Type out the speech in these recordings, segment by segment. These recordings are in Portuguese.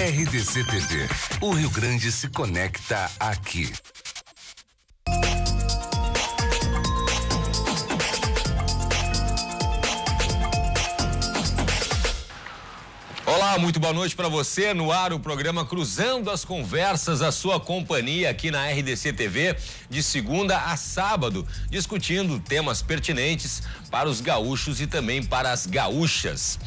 RDC TV. O Rio Grande se conecta aqui. Olá, muito boa noite para você. No ar o programa Cruzando as Conversas, a sua companhia aqui na RDC TV, de segunda a sábado, discutindo temas pertinentes para os gaúchos e também para as gaúchas.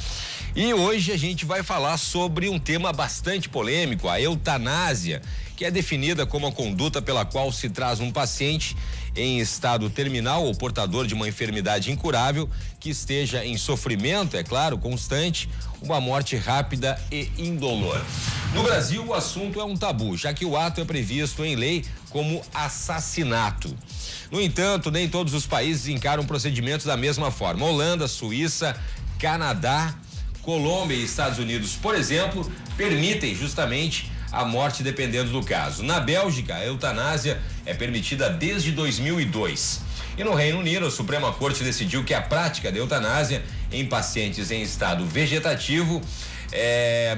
E hoje a gente vai falar sobre um tema bastante polêmico, a eutanásia, que é definida como a conduta pela qual se traz um paciente em estado terminal ou portador de uma enfermidade incurável que esteja em sofrimento, é claro, constante, uma morte rápida e indolor. No Brasil, o assunto é um tabu, já que o ato é previsto em lei como assassinato. No entanto, nem todos os países encaram procedimentos da mesma forma. Holanda, Suíça, Canadá, Colômbia e Estados Unidos, por exemplo, permitem justamente a morte dependendo do caso. Na Bélgica, a eutanásia é permitida desde 2002. E no Reino Unido, a Suprema Corte decidiu que a prática da eutanásia em pacientes em estado vegetativo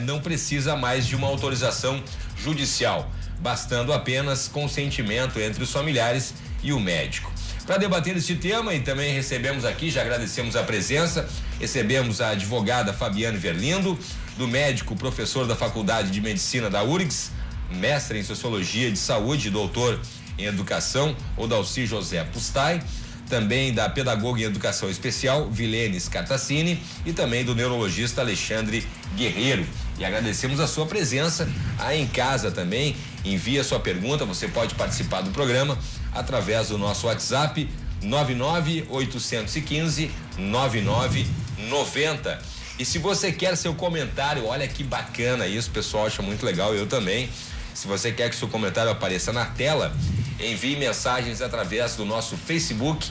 não precisa mais de uma autorização judicial, bastando apenas consentimento entre os familiares e o médico. Para debater este tema, e também recebemos aqui, já agradecemos a presença, recebemos a advogada Fabiane Verlindo, do médico, professor da Faculdade de Medicina da URGS, mestre em Sociologia de Saúde, doutor em Educação, Odalci José Pustai, também da pedagoga em Educação Especial, Vilene Scartassini, e também do neurologista Alexandre Guerreiro. E agradecemos a sua presença aí em casa também. Envie a sua pergunta, você pode participar do programa através do nosso WhatsApp 99-815-9990. E se você quer seu comentário, olha que bacana isso, o pessoal acha muito legal, eu também. Se você quer que seu comentário apareça na tela, envie mensagens através do nosso Facebook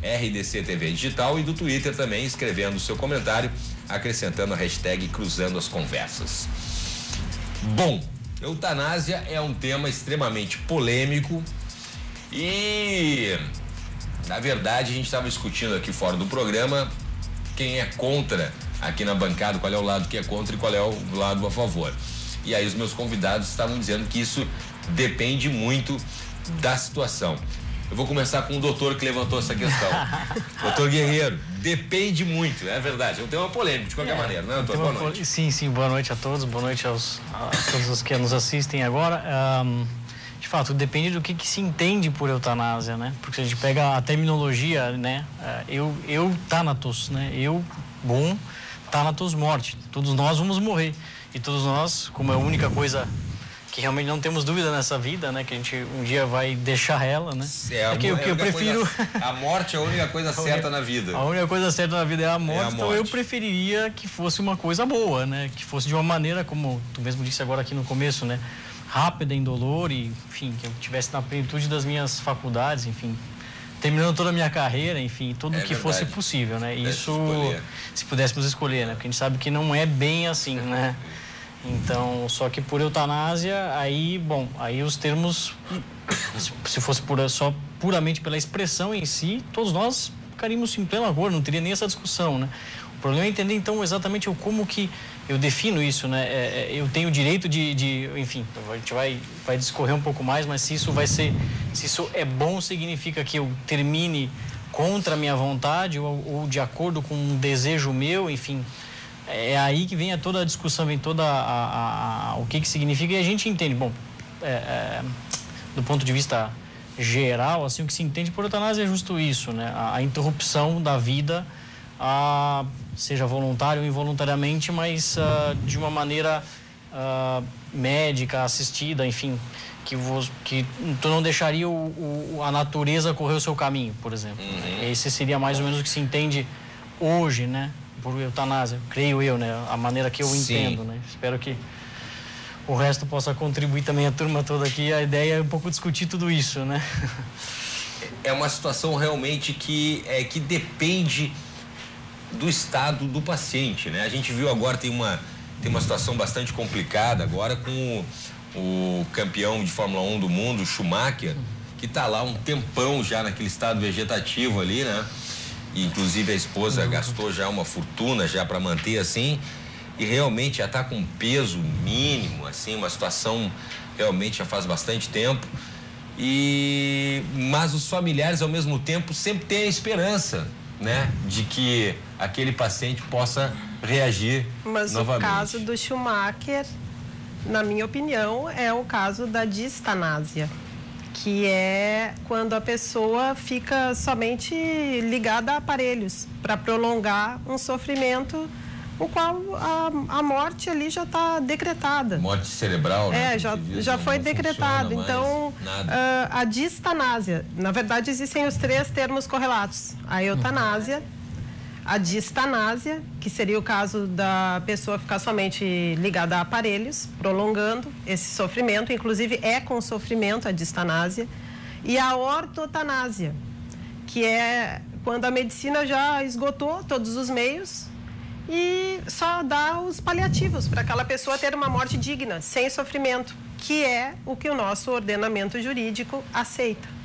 /RDC TV Digital e do Twitter também, escrevendo o seu comentário, acrescentando a hashtag Cruzando as Conversas. Bom, eutanásia é um tema extremamente polêmico e, na verdade, a gente estava discutindo aqui fora do programa quem é contra aqui na bancada, qual é o lado que é contra e qual é o lado a favor. E aí os meus convidados estavam dizendo que isso depende muito da situação. Eu vou começar com o doutor que levantou essa questão. Doutor Guerreiro, depende muito, é verdade. É um tema polêmico, de qualquer maneira, né, doutor? Boa noite. Sim, boa noite a todos, boa noite a todos os que nos assistem agora. De fato, depende do que se entende por eutanásia, né? Porque se a gente pega a terminologia, né? Thanatos, né? Thanatos, morte. Todos nós vamos morrer. E todos nós, como é a única coisa que realmente não temos dúvida nessa vida, né? Que a gente um dia vai deixar ela, né? Eu prefiro... A morte é a única coisa certa na vida. A única coisa certa na vida é a morte, então eu preferiria que fosse uma coisa boa, né? Que fosse de uma maneira, como tu mesmo disse agora aqui no começo, né? Rápida, indolor e, enfim, que eu tivesse na plenitude das minhas faculdades, enfim, terminando toda a minha carreira, enfim, tudo que fosse possível, né? Isso, se pudéssemos escolher, né? Porque a gente sabe que não é bem assim, né? Então, só que por eutanásia, aí os termos, se fosse só puramente pela expressão em si, todos nós ficaríamos em pleno acordo, não teria nem essa discussão, né? O problema é entender, então, exatamente como que eu defino isso, né? Eu tenho o direito enfim, a gente vai discorrer um pouco mais, mas se isso é bom, significa que eu termine contra a minha vontade ou de acordo com um desejo meu, enfim, é aí que vem toda a discussão, vem toda o que significa, e a gente entende, bom, do ponto de vista geral, assim, o que se entende por eutanásia é justo isso, né? A interrupção da vida, seja voluntário ou involuntariamente, mas de uma maneira médica, assistida, enfim, que tu não deixaria a natureza correr o seu caminho, por exemplo. Esse seria mais ou menos o que se entende hoje, né, por eutanásia, creio eu, né, a maneira que eu entendo, né. Espero que o resto possa contribuir também, a turma toda aqui. A ideia é um pouco discutir tudo isso, né. É uma situação realmente que depende do estado do paciente, né? A gente viu agora, tem uma situação bastante complicada agora com o campeão de Fórmula 1 do mundo, Schumacher, que tá lá um tempão já naquele estado vegetativo ali, né? E, inclusive a esposa gastou já uma fortuna já para manter assim, e realmente já está com um peso mínimo, assim, uma situação realmente já faz bastante tempo. Mas os familiares, ao mesmo tempo, sempre têm a esperança, né, de que aquele paciente possa reagir novamente. Mas o caso do Schumacher, na minha opinião, é o caso da distanásia, que é quando a pessoa fica somente ligada a aparelhos para prolongar um sofrimento o qual a morte ali já está decretada. Morte cerebral, né? Já foi decretada. Então, a distanásia, na verdade, existem os 3 termos correlatos. A eutanásia, a distanásia, que seria o caso da pessoa ficar somente ligada a aparelhos, prolongando esse sofrimento, inclusive é com sofrimento a distanásia, e a ortotanásia, que é quando a medicina já esgotou todos os meios e só dá os paliativos para aquela pessoa ter uma morte digna, sem sofrimento, que é o que o nosso ordenamento jurídico aceita.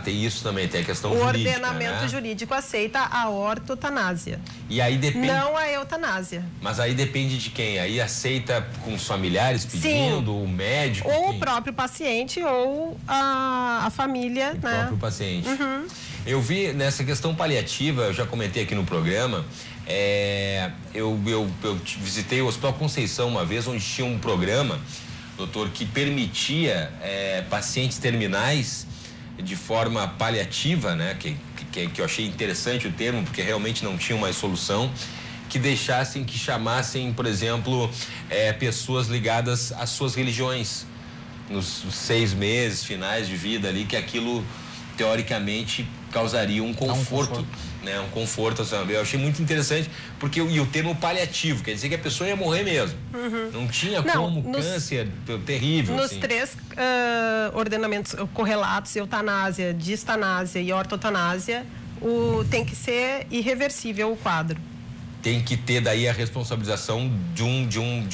Tem isso também, tem a questão jurídica. O ordenamento jurídico aceita a ortotanásia. E aí depende... Não a eutanásia. Mas aí depende de quem? Aí aceita com os familiares pedindo, sim, o médico? Ou quem? o próprio paciente ou a família, o né? próprio paciente. Eu vi nessa questão paliativa, eu já comentei aqui no programa, eu visitei o Hospital Conceição uma vez, onde tinha um programa, doutor, que permitia pacientes terminais de forma paliativa, né? Que eu achei interessante o termo, porque realmente não tinham mais solução, que chamassem, por exemplo, pessoas ligadas às suas religiões, nos 6 meses finais de vida ali, que aquilo, teoricamente, causaria um conforto. Né, um conforto, eu achei muito interessante, porque o termo paliativo quer dizer que a pessoa ia morrer mesmo. Não tinha câncer terrível. Nos assim. 3 ordenamentos correlatos, eutanásia, distanásia e ortotanásia, tem que ser irreversível o quadro. Tem que ter daí a responsabilização de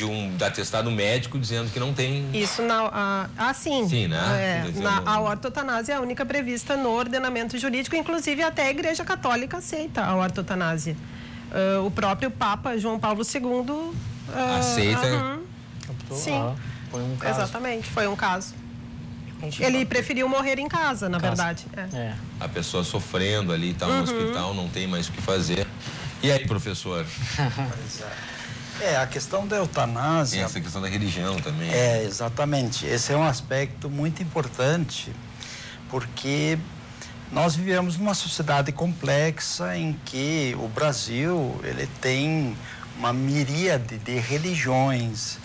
um atestado médico dizendo que não tem... Isso sim. Sim, né? A ortotanásia é a única prevista no ordenamento jurídico, inclusive até a Igreja Católica aceita a ortotanásia. O próprio Papa João Paulo II... aceita? Sim, foi um caso. Exatamente, foi um caso. Ele preferiu morrer em casa, na verdade. A pessoa sofrendo ali, tá no hospital, não tem mais o que fazer. E aí, professor? A questão da eutanásia... Tem essa questão da religião também. Exatamente. Esse é um aspecto muito importante, porque nós vivemos numa sociedade complexa em que o Brasil, ele tem uma miríade de religiões,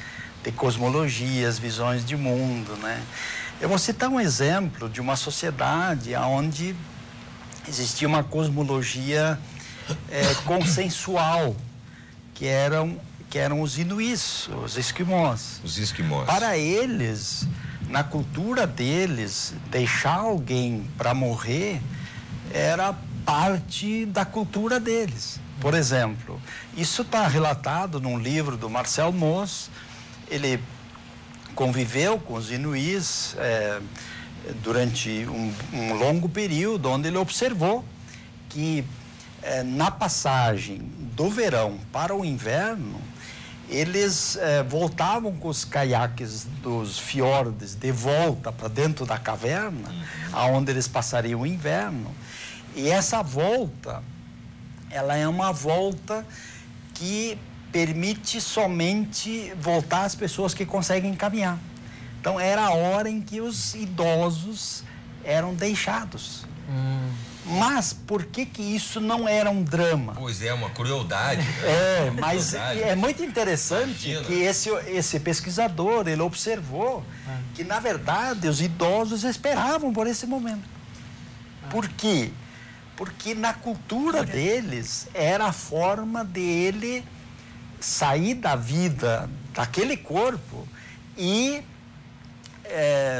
de cosmologias, visões de mundo, né? Eu vou citar um exemplo de uma sociedade onde existia uma cosmologia consensual, que eram os inuís, os esquimós. Os esquimós. Para eles, na cultura deles, deixar alguém para morrer era parte da cultura deles. Por exemplo, isso está relatado num livro do Marcel Mauss. Ele conviveu com os inuís durante um longo período, onde ele observou que na passagem do verão para o inverno, eles voltavam com os caiaques dos fiordes de volta para dentro da caverna, aonde eles passariam o inverno. E essa volta, ela é uma volta que permite somente voltar as pessoas que conseguem caminhar. Então, era a hora em que os idosos eram deixados. Mas por que isso não era um drama? Pois é, uma crueldade. Né? Mas é muito interessante. Imagina. Que esse pesquisador, ele observou que, na verdade, os idosos esperavam por esse momento. Por quê? Porque na cultura deles era a forma dele sair da vida daquele corpo e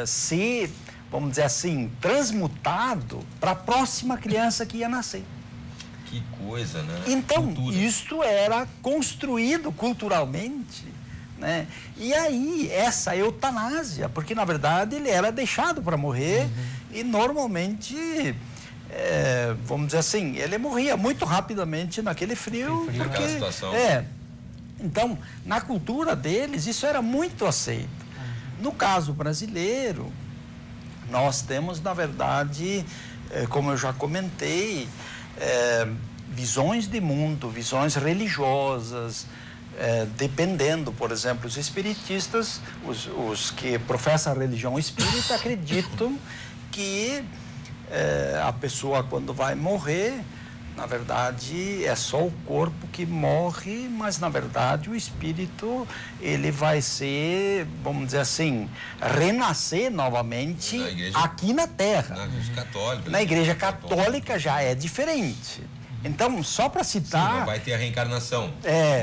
se, vamos dizer assim, transmutado para a próxima criança que ia nascer. Que coisa, né? Então, isto era construído culturalmente, né? E aí, essa eutanásia, porque na verdade ele era deixado para morrer e normalmente, vamos dizer assim, ele morria muito rapidamente naquele frio. Naquela situação. Então, na cultura deles, isso era muito aceito. No caso brasileiro, nós temos, na verdade, como eu já comentei, visões de mundo, visões religiosas, dependendo, por exemplo, os espiritistas, os que professam a religião espírita, acreditam que a pessoa, quando vai morrer, na verdade, é só o corpo que morre, mas, na verdade, o espírito, ele vai ser, vamos dizer assim, renascer novamente aqui na Terra. Na Igreja Católica já é diferente. Então, só para citar... Sim, não vai ter a reencarnação,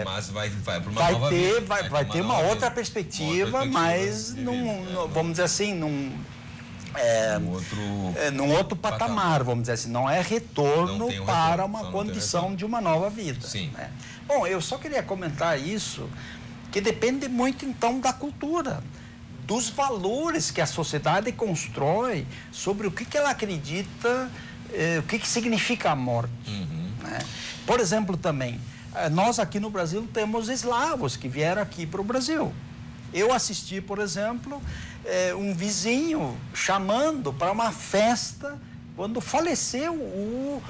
mas vai para uma nova vida. Vai ter uma outra perspectiva, mas, vamos dizer assim, num outro patamar, vamos dizer assim, não é retorno para uma condição de uma nova vida. Sim. Né? Bom, eu só queria comentar isso, que depende muito, então, da cultura, dos valores que a sociedade constrói sobre o que ela acredita, o que significa a morte. Né? Por exemplo, também, nós aqui no Brasil temos eslavos que vieram aqui para o Brasil. Eu assisti, por exemplo, um vizinho chamando para uma festa quando faleceu o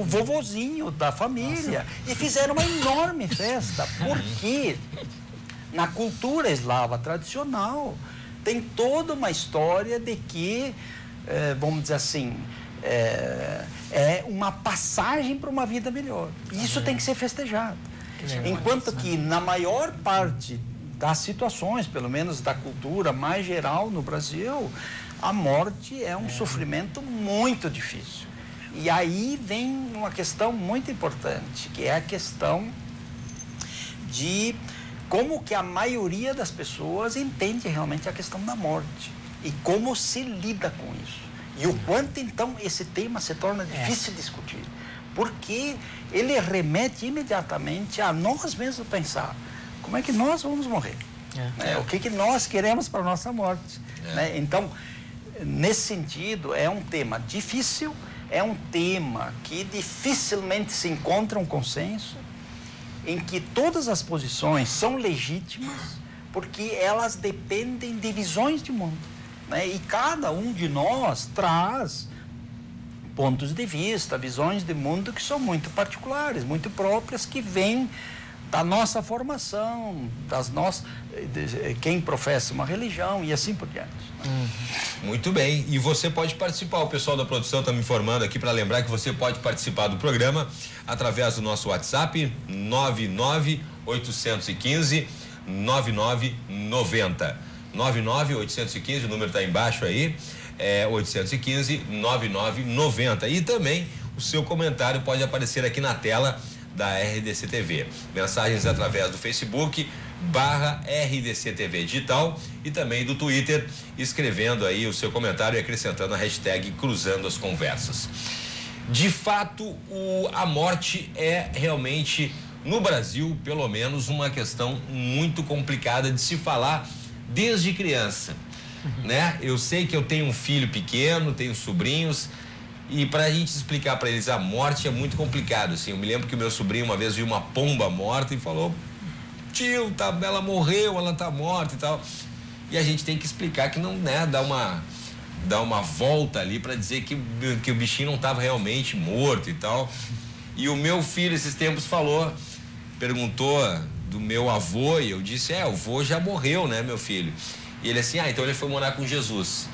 vovozinho da família. E fizeram uma enorme festa, porque na cultura eslava tradicional tem toda uma história de que, vamos dizer assim, é uma passagem para uma vida melhor. E isso tem que ser festejado. Enquanto que na maior parte das situações, pelo menos da cultura mais geral no Brasil, a morte é um sofrimento muito difícil. E aí vem uma questão muito importante, que é a questão de como que a maioria das pessoas entende realmente a questão da morte e como se lida com isso. E o quanto, então, esse tema se torna difícil de discutir. Porque ele remete imediatamente a nós mesmos pensar como é que nós vamos morrer. O que nós queremos para a nossa morte. Né? Então, nesse sentido, é um tema difícil, é um tema que dificilmente se encontra um consenso, em que todas as posições são legítimas, porque elas dependem de visões de mundo. Né? E cada um de nós traz pontos de vista, visões de mundo que são muito particulares, muito próprias, que vêm da nossa formação, quem professa uma religião e assim por diante. Muito bem, e você pode participar, o pessoal da produção está me informando aqui para lembrar que você pode participar do programa através do nosso WhatsApp 99815-9990. 99815, o número está embaixo aí, 815-9990. E também o seu comentário pode aparecer aqui na tela da RDC TV. Mensagens através do Facebook /RDC TV Digital e também do Twitter, escrevendo aí o seu comentário e acrescentando a hashtag Cruzando as Conversas. De fato, a morte é realmente, no Brasil, pelo menos, uma questão muito complicada de se falar desde criança, né? Eu sei que eu tenho um filho pequeno, tenho sobrinhos, e para a gente explicar para eles a morte é muito complicado, assim. Eu me lembro que o meu sobrinho uma vez viu uma pomba morta e falou: tio, ela morreu, ela tá morta e tal. E a gente tem que explicar que não, né, dá uma volta ali para dizer que o bichinho não estava realmente morto e tal. E o meu filho esses tempos perguntou do meu avô, e eu disse: o avô já morreu, né, meu filho? E ele assim: então ele foi morar com Jesus.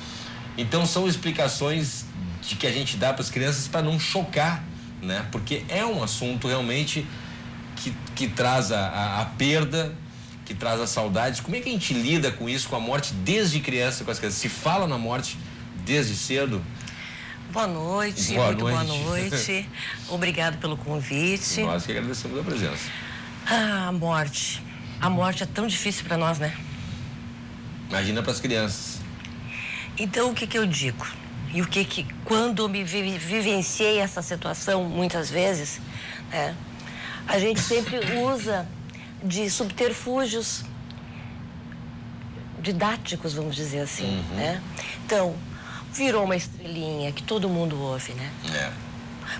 Então são explicações de que a gente dá para as crianças para não chocar, né? Porque é um assunto realmente que traz a perda, que traz a saudade. Como é que a gente lida com isso, com a morte desde criança, com as crianças? Se fala na morte desde cedo? Boa noite, boa noite. Obrigado pelo convite. Nós que agradecemos a presença. A morte é tão difícil para nós, né? Imagina para as crianças. Então, o que eu digo? E quando eu me vivenciei essa situação, muitas vezes, né, a gente sempre usa de subterfúgios didáticos, vamos dizer assim, né? Então, virou uma estrelinha que todo mundo ouve, né?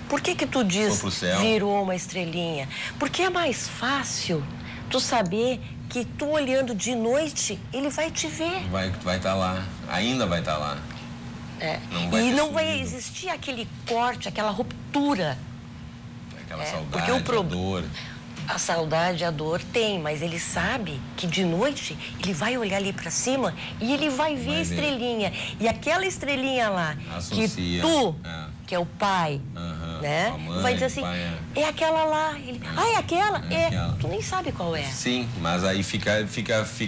Por que tu diz virou uma estrelinha? Porque é mais fácil Tu saber que tu olhando de noite, ele vai te ver. Vai estar lá, ainda vai estar lá. E não vai existir aquele corte, aquela ruptura. Aquela saudade, a dor. A saudade, a dor tem, mas ele sabe que de noite ele vai olhar ali para cima e ele vai ver a estrelinha. E aquela estrelinha lá, associa, que tu, que é o pai, né? Mãe, vai dizer assim, é aquela lá. Ele, é aquela? Aquela. Tu nem sabe qual é. Sim, mas aí fica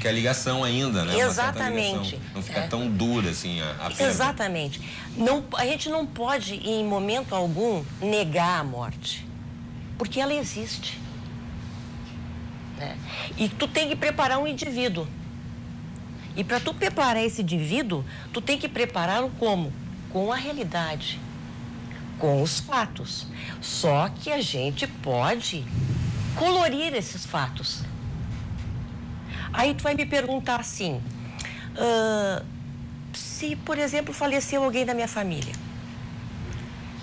a ligação ainda, né? Exatamente. Não fica tão dura assim a perda. Exatamente. Não, a gente não pode, em momento algum, negar a morte. Porque ela existe. E tu tem que preparar um indivíduo. E para tu preparar esse indivíduo, tu tem que prepará-lo como? Com a realidade, com os fatos. Só que a gente pode colorir esses fatos. Aí tu vai me perguntar assim, se, por exemplo, faleceu alguém da minha família,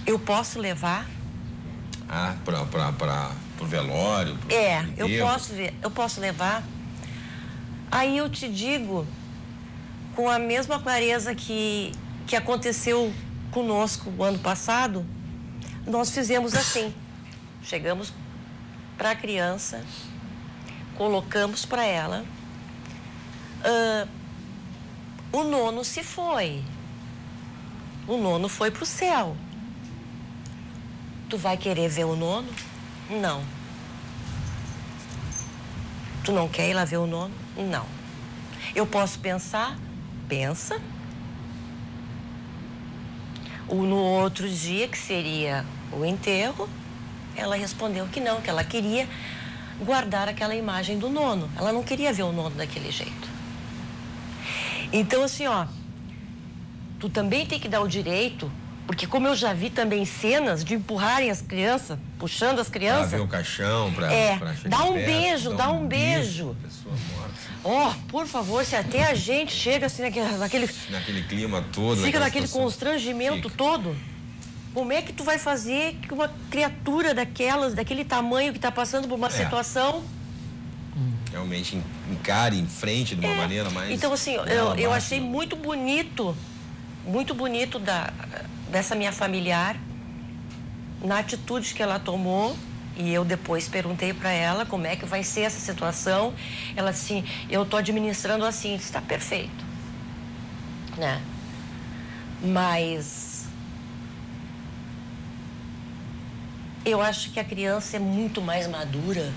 eu posso levar? Pro velório? Eu posso levar. Aí eu te digo, com a mesma clareza que aconteceu conosco o ano passado, nós fizemos assim. Chegamos para a criança, colocamos para ela, o nono se foi. O nono foi para o céu. Tu vai querer ver o nono? Não. Tu não quer ir lá ver o nono? Não. Eu posso pensar? Pensa. No outro dia, que seria o enterro, ela respondeu que não, que ela queria guardar aquela imagem do nono. Ela não queria ver o nono daquele jeito. Então, assim, tu também tem que dar o direito, porque como eu já vi também cenas de empurrarem as crianças, puxando as crianças... Pra ver o caixão, pra dá um beijo, dá um beijo. Pessoa morta. Por favor, se até a gente chega assim naquele clima todo. Fica naquele constrangimento todo. Como é que tu vai fazer que uma criatura daquele tamanho que está passando por uma situação... Realmente encare em frente de uma maneira mais... Então, assim, eu achei muito bonito dessa minha familiar, na atitude que ela tomou, e eu depois perguntei para ela como é que vai ser essa situação. Ela assim, eu tô administrando assim, está perfeito, né? Mas eu acho que a criança é muito mais madura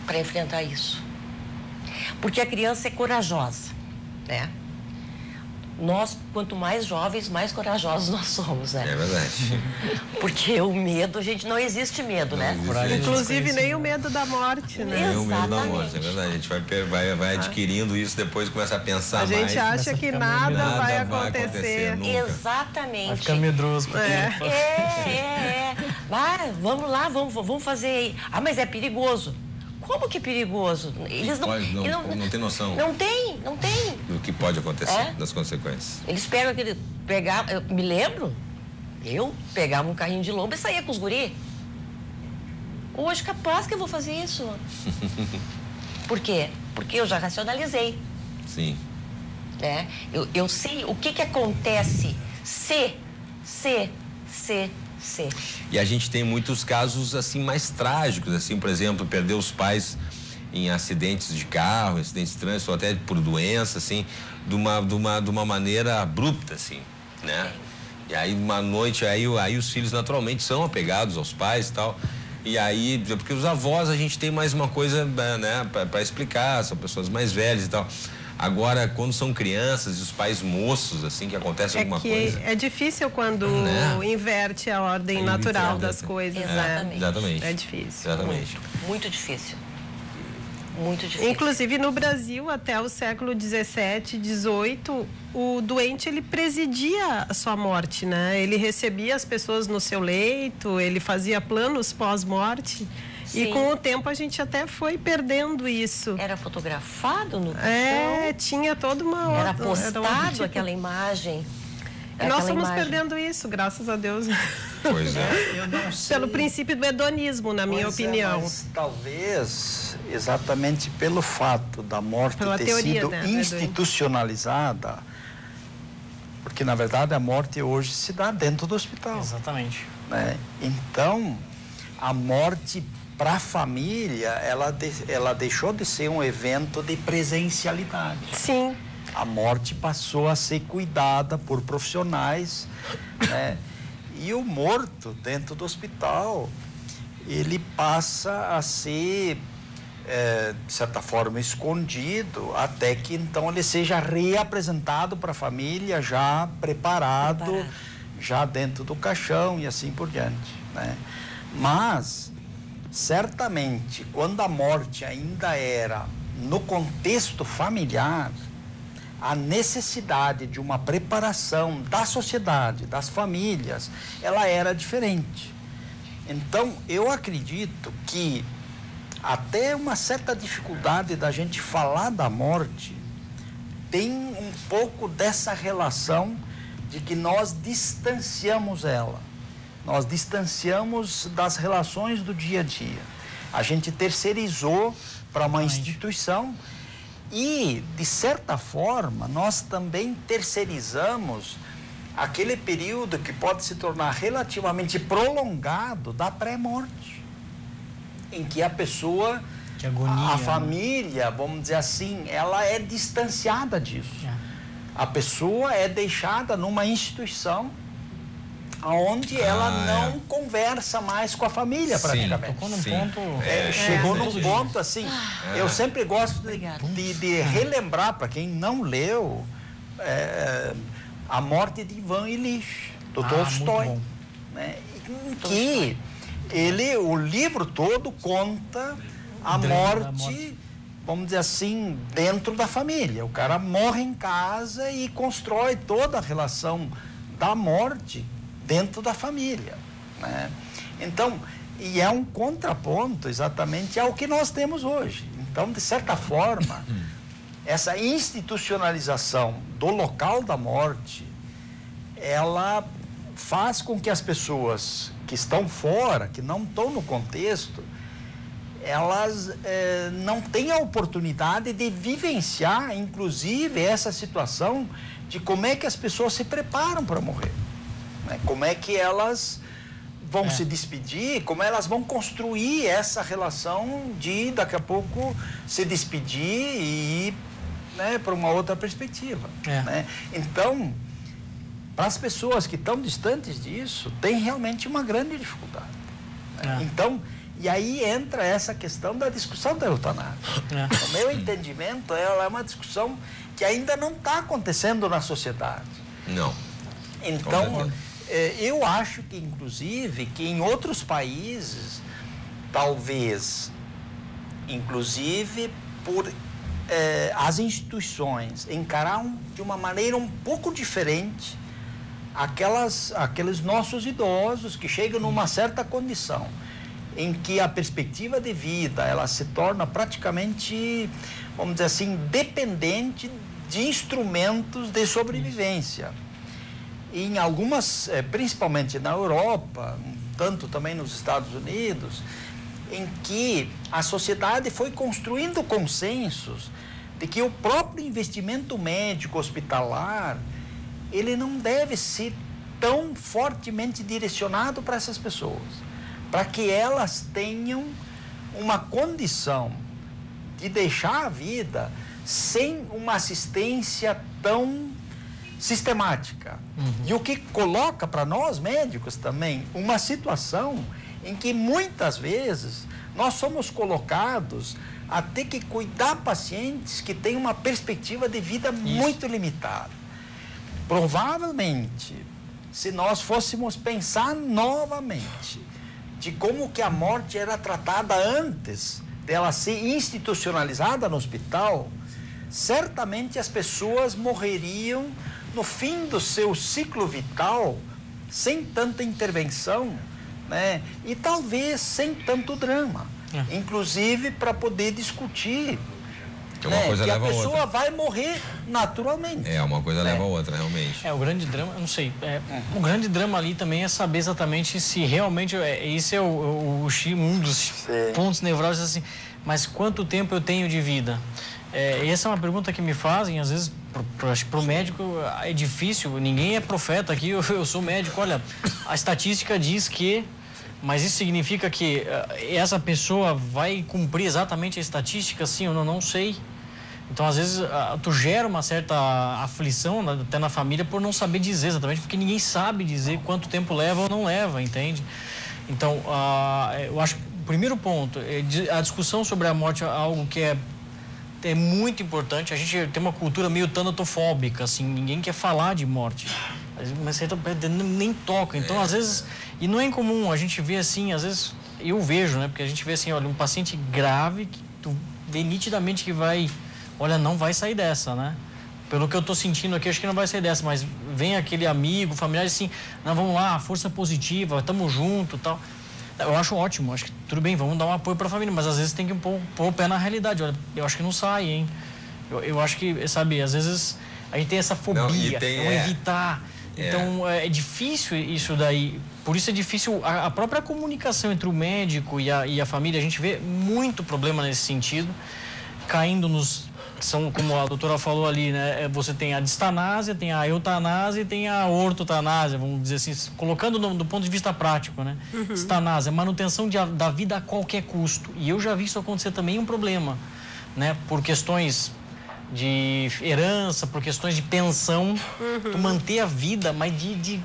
para enfrentar isso, porque a criança é corajosa, né? Nós, quanto mais jovens, mais corajosos nós somos, né? É verdade. Porque o medo, não existe medo, né? Inclusive, nem o medo da morte, né? Nem o medo da morte, é verdade. A gente vai adquirindo isso, depois começa a pensar mais. A gente acha que nada vai acontecer. Exatamente. Vai ficar medroso. Vamos lá, vamos fazer aí. Mas é perigoso. Como que é perigoso? Eles não tem noção. Não tem. Do que pode acontecer, das consequências. Eles pegam eu me lembro, eu pegava um carrinho de lombo e saía com os guri. Hoje capaz que eu vou fazer isso. Por quê? Porque eu já racionalizei. Sim. Eu sei o que acontece se. E a gente tem muitos casos assim mais trágicos, assim, por exemplo, perder os pais em acidentes de carro, acidentes de trânsito, ou até por doença, assim, de uma maneira abrupta, assim, né? E aí uma noite, aí os filhos naturalmente são apegados aos pais e tal. E aí, porque os avós a gente tem mais uma coisa, né, para explicar, são pessoas mais velhas e tal. Agora, quando são crianças e os pais moços, assim, que acontece alguma coisa... É difícil quando inverte a ordem natural das coisas, Exatamente. Exatamente. É difícil. Exatamente. Muito difícil. Muito difícil. Inclusive, no Brasil, até o século 17, 18, o doente, ele presidia a sua morte, né? Ele recebia as pessoas no seu leito, ele fazia planos pós-morte. Sim. E com o tempo a gente até foi perdendo isso. Era fotografado no caixão? Tinha toda uma outra... Era postado aquela imagem. Nós estamos perdendo isso, graças a Deus. Pois é. Eu não sei. Pelo princípio do hedonismo, na minha opinião. Mas talvez, exatamente pelo fato da morte ter sido institucionalizada, porque, na verdade, a morte hoje se dá dentro do hospital. Exatamente. Né? Então, a morte para a família, ela deixou de ser um evento de presencialidade. Sim. A morte passou a ser cuidada por profissionais, né? E o morto dentro do hospital, ele passa a ser, de certa forma, escondido, até que então ele seja reapresentado para a família, já preparado, já dentro do caixão e assim por diante, né? Mas, certamente, quando a morte ainda era no contexto familiar, a necessidade de uma preparação da sociedade, das famílias, ela era diferente. Então, eu acredito que até uma certa dificuldade da gente falar da morte tem um pouco dessa relação de que nós distanciamos ela. Nós distanciamos das relações do dia a dia. A gente terceirizou para uma instituição e, de certa forma, nós também terceirizamos aquele período que pode se tornar relativamente prolongado da pré-morte, em que a pessoa, que agonia, a família, vamos dizer assim, ela é distanciada disso. A pessoa é deixada numa instituição onde ela não conversa mais com a família, praticamente. Tocou num ponto... chegou num ponto, assim, eu sempre gosto de relembrar, para quem não leu, A Morte de Ivan Illich, do Tolstói, né? Em que o livro todo conta a morte, vamos dizer assim, dentro da família. O cara morre em casa e constrói toda a relação da morte dentro da família, né? Então, e é um contraponto exatamente ao que nós temos hoje. Então, de certa forma, essa institucionalização do local da morte, ela faz com que as pessoas que estão fora, que não estão no contexto, elas não tenham a oportunidade de vivenciar, inclusive, essa situação de como é que as pessoas se preparam para morrer. Como é que elas vão se despedir, como elas vão construir essa relação de, daqui a pouco, se despedir e ir, né, para uma outra perspectiva. Né? Então, para as pessoas que estão distantes disso, tem realmente uma grande dificuldade. Né? Então, e aí entra essa questão da discussão da eutanásia. No meu entendimento, ela é uma discussão que ainda não está acontecendo na sociedade. Não. Então, eu acho que, inclusive, que em outros países, talvez, inclusive, por as instituições encarar de uma maneira um pouco diferente aqueles nossos idosos que chegam numa certa condição em que a perspectiva de vida, ela se torna praticamente, vamos dizer assim, dependente de instrumentos de sobrevivência. Em algumas, principalmente na Europa, tanto também nos Estados Unidos, em que a sociedade foi construindo consensos de que o próprio investimento médico hospitalar, ele não deve ser tão fortemente direcionado para essas pessoas, para que elas tenham uma condição de deixar a vida sem uma assistência tão sistemática. E o que coloca para nós médicos também uma situação em que muitas vezes nós somos colocados a ter que cuidar pacientes que têm uma perspectiva de vida muito limitada. Provavelmente, se nós fôssemos pensar novamente de como que a morte era tratada antes dela ser institucionalizada no hospital, certamente as pessoas morreriam no fim do seu ciclo vital, sem tanta intervenção, né? E talvez sem tanto drama. Inclusive para poder discutir Que uma coisa que leva a pessoa outra. vai morrer naturalmente. Uma coisa leva a outra, realmente. O grande drama, eu não sei, o grande drama ali também é saber exatamente se realmente, esse é um dos pontos nevrálgicos, assim, mas quanto tempo eu tenho de vida? Essa é uma pergunta que me fazem, às vezes, pro médico é difícil, ninguém é profeta aqui, eu sou médico, olha, a estatística diz que, mas isso significa que essa pessoa vai cumprir exatamente a estatística, sim, eu não sei. Então, às vezes, tu gera uma certa aflição até na família por não saber dizer exatamente, porque ninguém sabe dizer quanto tempo leva ou não leva, entende? Então, eu acho que o primeiro ponto, a discussão sobre a morte é algo que é muito importante. A gente tem uma cultura meio tanatofóbica, assim, ninguém quer falar de morte. Mas você nem toca. Então, às vezes, e não é incomum, a gente vê assim, às vezes, eu vejo, né? Porque a gente vê assim, olha, um paciente grave que tu vê nitidamente que não vai sair dessa, né? Pelo que eu tô sentindo aqui, acho que não vai sair dessa, mas vem aquele amigo, familiar, assim, não, vamos lá, força positiva, tamo junto, tal. Eu acho ótimo, acho que tudo bem, vamos dar um apoio para a família, mas às vezes tem que pôr o pé na realidade. Olha, eu acho que não sai, hein? Eu acho que, sabe, às vezes a gente tem essa fobia, evitar. Então, é difícil isso daí. Por isso é difícil a própria comunicação entre o médico e a família. A gente vê muito problema nesse sentido, caindo como a doutora falou ali, né? Você tem a distanásia, tem a eutanásia e tem a ortotanásia, vamos dizer assim, colocando do ponto de vista prático, né? Distanásia, manutenção da vida a qualquer custo. E eu já vi isso acontecer também, um problema, né? Por questões de herança, por questões de pensão, tu manter a vida, mas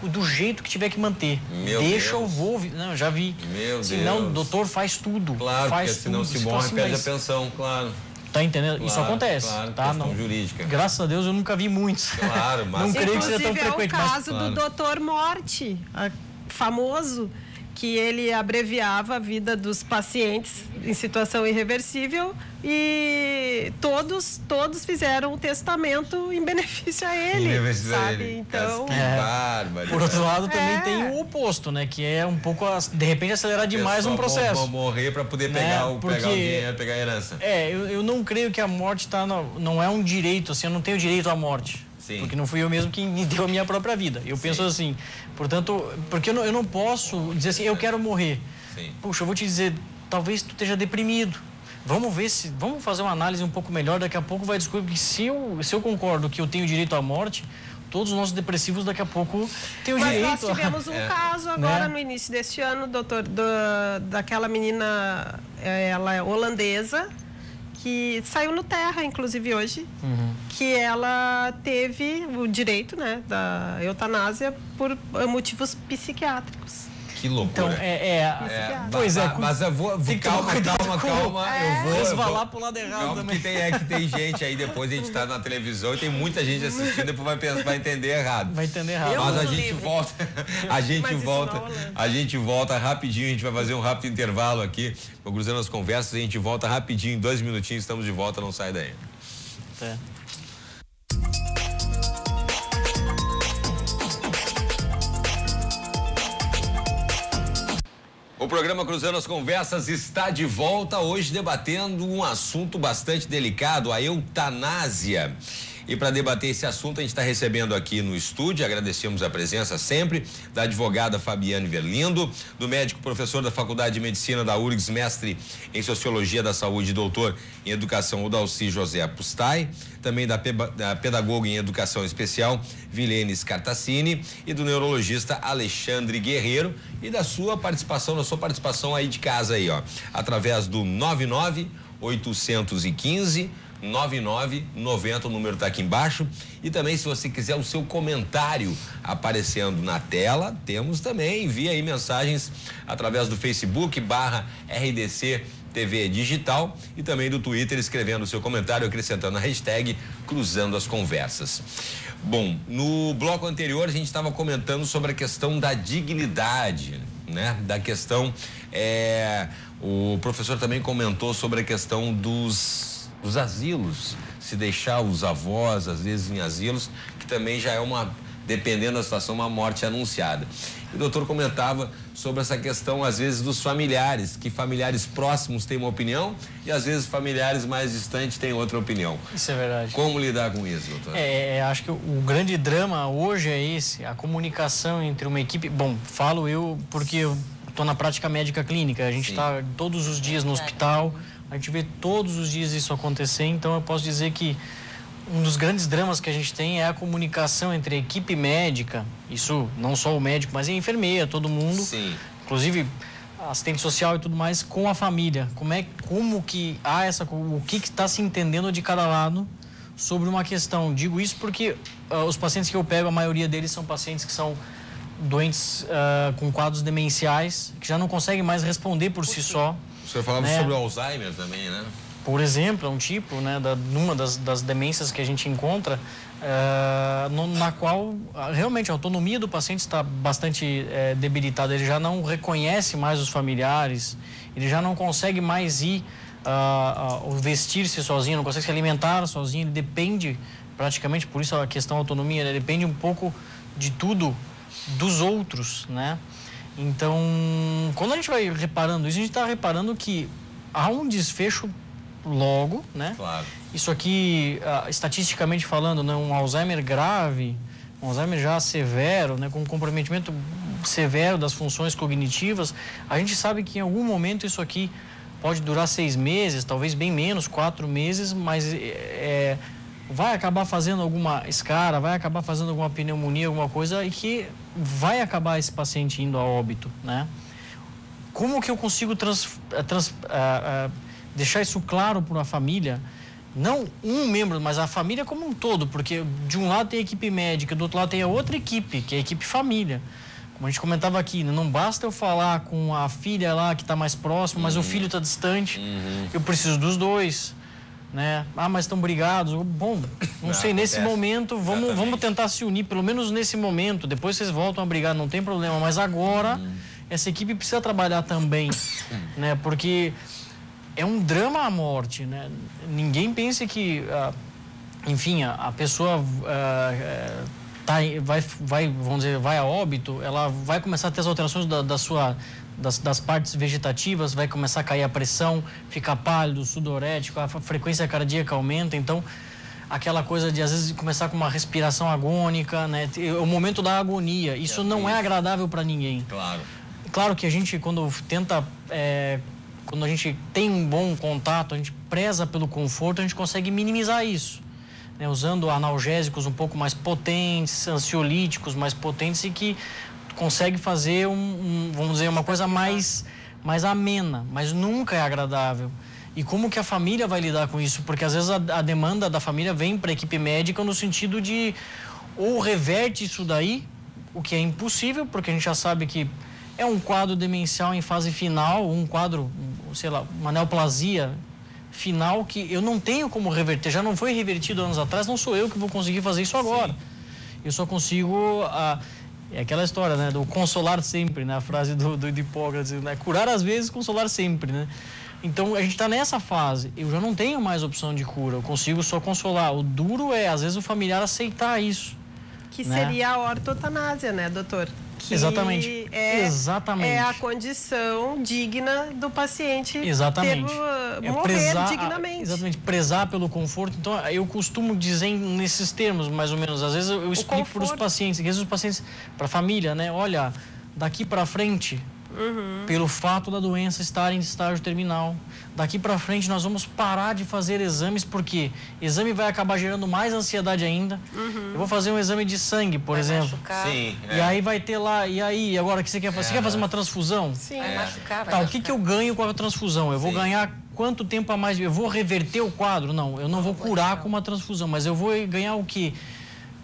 do jeito que tiver que manter. Eu vou... Não, já vi. Senão, o doutor faz tudo. Claro, faz porque senão tudo, se morre, perde a pensão, claro. Tá entendendo? Claro, isso acontece, claro, tá? Não, jurídica. Graças a Deus eu nunca vi muitos. Claro, mas... Não creio que seja tão frequente. É o caso do Dr. Morte, famoso, que ele abreviava a vida dos pacientes em situação irreversível e todos fizeram um testamento em benefício a ele, sabe? Então, bárbaro. Por outro lado, também tem o oposto, né? Que é um pouco, de repente, acelerar demais um processo. Vou morrer para poder pegar o dinheiro, pegar a herança. Eu não creio que a morte não é um direito, assim, eu não tenho direito à morte. Sim. Porque não fui eu mesmo que me deu a minha própria vida. Eu penso assim, portanto, porque eu não posso dizer assim, eu quero morrer. Sim. Puxa, eu vou te dizer, talvez tu esteja deprimido. Vamos fazer uma análise um pouco melhor, daqui a pouco vai descobrir que se eu concordo que eu tenho direito à morte, todos os nossos depressivos daqui a pouco têm o direito. Mas nós tivemos um caso agora, no início deste ano, doutor, daquela menina, ela é holandesa, que saiu no Terra, inclusive hoje, que ela teve o direito, né, da eutanásia por motivos psiquiátricos. Que loucura. Então, pois é. Mas eu vou... Calma. Eu vou resvalar pro lado errado também. Que tem gente aí, depois a gente tá na televisão e tem muita gente assistindo, depois vai entender errado. Vai entender errado. Mas a gente volta. A gente volta rapidinho, a gente vai fazer um rápido intervalo aqui, cruzando as conversas, a gente volta rapidinho, em 2 minutinhos, estamos de volta, não sai daí. O programa Cruzando as Conversas está de volta, hoje debatendo um assunto bastante delicado, a eutanásia. E para debater esse assunto, a gente está recebendo aqui no estúdio, agradecemos a presença sempre, da advogada Fabiane Verlindo, do médico professor da Faculdade de Medicina da URGS, mestre em Sociologia da Saúde, doutor em Educação, Odalci José Pustai, também da pedagoga em Educação Especial, Vilene Scartassini, e do neurologista Alexandre Guerreiro, e da sua participação aí de casa aí, ó, através do 99-815-9990, o número está aqui embaixo. E também, se você quiser o seu comentário aparecendo na tela, temos também, envia aí mensagens através do Facebook /RDC TV Digital e também do Twitter, escrevendo o seu comentário, acrescentando a hashtag Cruzando as Conversas. Bom, no bloco anterior a gente estava comentando sobre a questão da dignidade, né? Da questão, o professor também comentou sobre a questão dos asilos, se deixar os avós, às vezes, em asilos, que também já é dependendo da situação, uma morte anunciada. E o doutor comentava sobre essa questão, às vezes, dos familiares, que familiares próximos têm uma opinião e, às vezes, familiares mais distantes têm outra opinião. Isso é verdade. Como lidar com isso, doutor? Acho que o grande drama hoje é esse, a comunicação entre uma equipe... Bom, falo eu porque eu estou na prática médica clínica, a gente está todos os dias no hospital, a gente vê todos os dias isso acontecer, então eu posso dizer que um dos grandes dramas que a gente tem é a comunicação entre a equipe médica, isso não só o médico, mas a enfermeira, todo mundo, inclusive assistente social e tudo mais, com a família. Como que há o que está se entendendo de cada lado sobre uma questão. Digo isso porque os pacientes que eu pego, a maioria deles são pacientes que são doentes com quadros demenciais, que já não conseguem mais responder por si só. O senhor falava sobre o Alzheimer também, né? Por exemplo, é um tipo, né, numa das demências que a gente encontra, na qual realmente a autonomia do paciente está bastante debilitada. Ele já não reconhece mais os familiares, ele já não consegue mais ir vestir-se sozinho, não consegue se alimentar sozinho, ele depende praticamente, por isso a questão da autonomia, ele depende um pouco de tudo dos outros, né? Então, quando a gente vai reparando isso, a gente está reparando que há um desfecho logo, né? Claro. Isso aqui, estatisticamente falando, né, um Alzheimer grave, um Alzheimer já severo, né, com comprometimento severo das funções cognitivas, a gente sabe que em algum momento isso aqui pode durar 6 meses, talvez bem menos, 4 meses, mas vai acabar fazendo alguma escara, vai acabar fazendo alguma pneumonia, alguma coisa, e que vai acabar esse paciente indo a óbito, né? Como que eu consigo deixar isso claro para a família, não um membro, mas a família como um todo, porque de um lado tem a equipe médica, do outro lado tem a outra equipe, que é a equipe família. Como a gente comentava aqui, né? Não basta eu falar com a filha lá que está mais próximo, mas o filho está distante, eu preciso dos dois, né? Mas estão brigados. Bom, não sei, nesse momento, vamos tentar se unir, pelo menos nesse momento, depois vocês voltam a brigar, não tem problema, mas agora essa equipe precisa trabalhar também, né? Porque é um drama a morte, né? Ninguém pense que, enfim, a pessoa vamos dizer, vai a óbito, ela vai começar a ter as alterações das partes vegetativas, vai começar a cair a pressão, ficar pálido, sudorético, a frequência cardíaca aumenta, então aquela coisa de às vezes começar com uma respiração agônica, né? O momento da agonia, isso não é agradável para ninguém. Claro que a gente, quando tenta... quando a gente tem um bom contato, a gente preza pelo conforto, a gente consegue minimizar isso, né? Usando analgésicos um pouco mais potentes, ansiolíticos mais potentes, e que consegue fazer vamos dizer, uma coisa mais amena, mas nunca é agradável. E como que a família vai lidar com isso? Porque às vezes a demanda da família vem para a equipe médica no sentido de ou reverte isso daí, o que é impossível, porque a gente já sabe que é um quadro demencial em fase final, um quadro, sei lá, uma neoplasia final que eu não tenho como reverter, já não foi revertido anos atrás, não sou eu que vou conseguir fazer isso agora. Eu só consigo, é aquela história, né, do consolar sempre, né, a frase do Hipócrates, né, curar às vezes, consolar sempre, né. Então a gente está nessa fase, eu já não tenho mais opção de cura, eu consigo só consolar. O duro é, às vezes, o familiar aceitar isso. Que seria a ortotanásia, né, doutor? Que exatamente. É a condição digna do paciente morrer dignamente. Exatamente, prezar pelo conforto. Então, eu costumo dizer nesses termos, mais ou menos, às vezes eu explico para os pacientes, às vezes os pacientes, para a família, né? Olha, daqui para frente, pelo fato da doença estar em estágio terminal, daqui para frente nós vamos parar de fazer exames, porque exame vai acabar gerando mais ansiedade ainda. Eu vou fazer um exame de sangue, por exemplo. Sim, e aí vai ter lá, e aí, agora o que você quer fazer? Você quer fazer uma transfusão? Sim, vai machucar. Tá, o que eu ganho com a transfusão? Eu vou ganhar quanto tempo a mais? Eu vou reverter o quadro? Não, eu não vou curar com uma transfusão, mas eu vou ganhar o quê?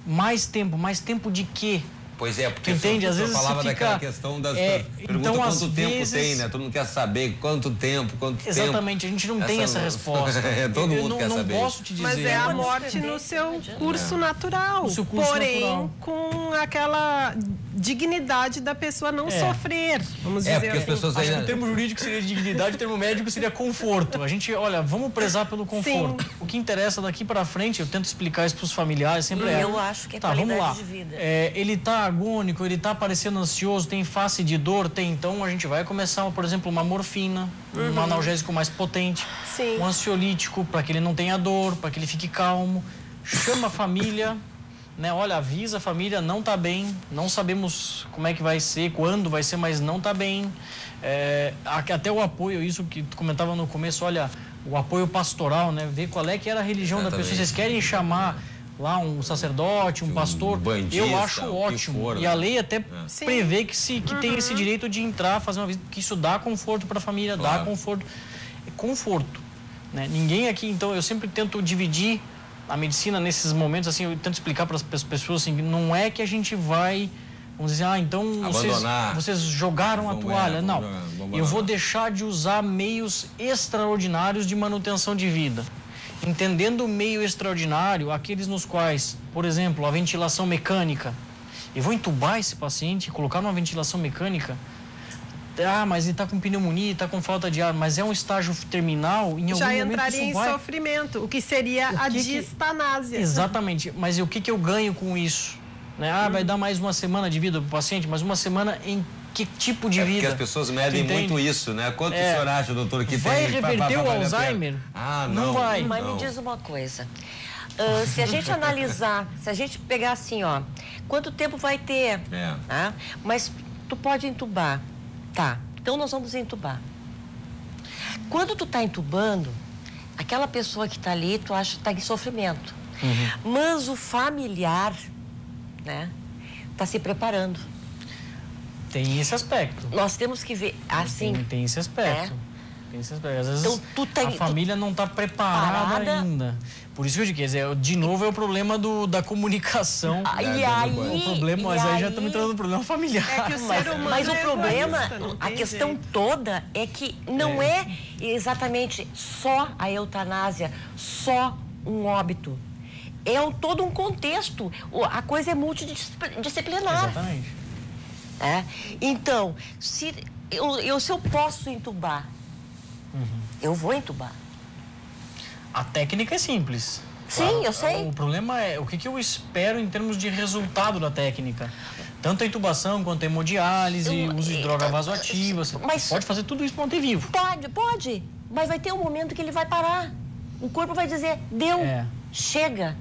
Mais tempo de quê? Pois é, porque entende? Às vezes falava daquela questão das perguntas, quanto tempo tem, né? Todo mundo quer saber quanto tempo. Exatamente, a gente não tem essa resposta. Todo mundo quer saber. Não posso te dizer. Mas é a morte no seu curso natural. Porém, com aquela dignidade da pessoa não sofrer, vamos dizer porque assim. As pessoas Acho que o termo jurídico seria dignidade, o termo médico seria conforto. A gente, olha, vamos prezar pelo conforto. O que interessa daqui para frente, eu tento explicar isso para os familiares, sempre eu acho que é qualidade de vida. Ele está agônico, ele está parecendo ansioso, tem face de dor, tem, então a gente vai começar, por exemplo, uma morfina, um analgésico mais potente, um ansiolítico para que ele não tenha dor, para que ele fique calmo. Chama a família, né? Olha, avisa a família, não está bem, não sabemos como é que vai ser, quando vai ser, mas não está bem. Até o apoio, isso que tu comentava no começo, olha, o apoio pastoral, né? Ver qual é que era a religião da pessoa. Vocês querem chamar lá um sacerdote, um pastor, bandista, eu acho ótimo. For, e a lei até prevê que tem esse direito de entrar, fazer uma visita, que isso dá conforto para a família, dá conforto. Conforto, né? Ninguém aqui, então, eu sempre tento dividir a medicina nesses momentos, assim, eu tento explicar para as pessoas, assim, não é que a gente vai, vamos dizer, então vocês jogaram a toalha. Não, eu vou deixar de usar meios extraordinários de manutenção de vida. Entendendo o meio extraordinário, aqueles nos quais, por exemplo, a ventilação mecânica. Eu vou entubar esse paciente, colocar numa ventilação mecânica. Mas ele está com pneumonia, está com falta de ar, mas é um estágio terminal, em algum já momento entraria isso em vai... sofrimento, o que seria a distanásia. Exatamente, mas o que eu ganho com isso? Né? Vai dar mais uma semana de vida para o paciente, mas uma semana em que tipo de vida? Porque as pessoas medem muito isso, né? Quanto o senhor acha, doutor, que vai tem... Vai reverter o Alzheimer? Não vai. Mas me diz uma coisa, se a gente analisar, se a gente pegar assim, ó, quanto tempo vai ter? Mas tu pode entubar. Tá, então nós vamos entubar. Quando tu tá entubando, aquela pessoa que tá ali, tu acha que tá em sofrimento. Mas o familiar, né, tá se preparando. Tem esse aspecto. Nós temos que ver, assim... Tem esse aspecto. Tem esse aspecto. Às vezes então, a família não tá preparada ainda. Por isso que eu digo, quer dizer, de novo é o problema da comunicação. O problema, mas aí já estamos entrando no problema familiar. É que o ser humano mas o problema, a questão toda é que não é exatamente só a eutanásia, só um óbito. É todo um contexto. A coisa é multidisciplinar. Exatamente. Então, se eu posso entubar, eu vou entubar. A técnica é simples. Sim, eu sei. O problema é o que eu espero em termos de resultado da técnica. Tanto a intubação quanto a hemodiálise, uso de droga vasoativa. Mas pode fazer tudo isso para manter vivo. Pode. Mas vai ter um momento que ele vai parar. O corpo vai dizer, deu, chega.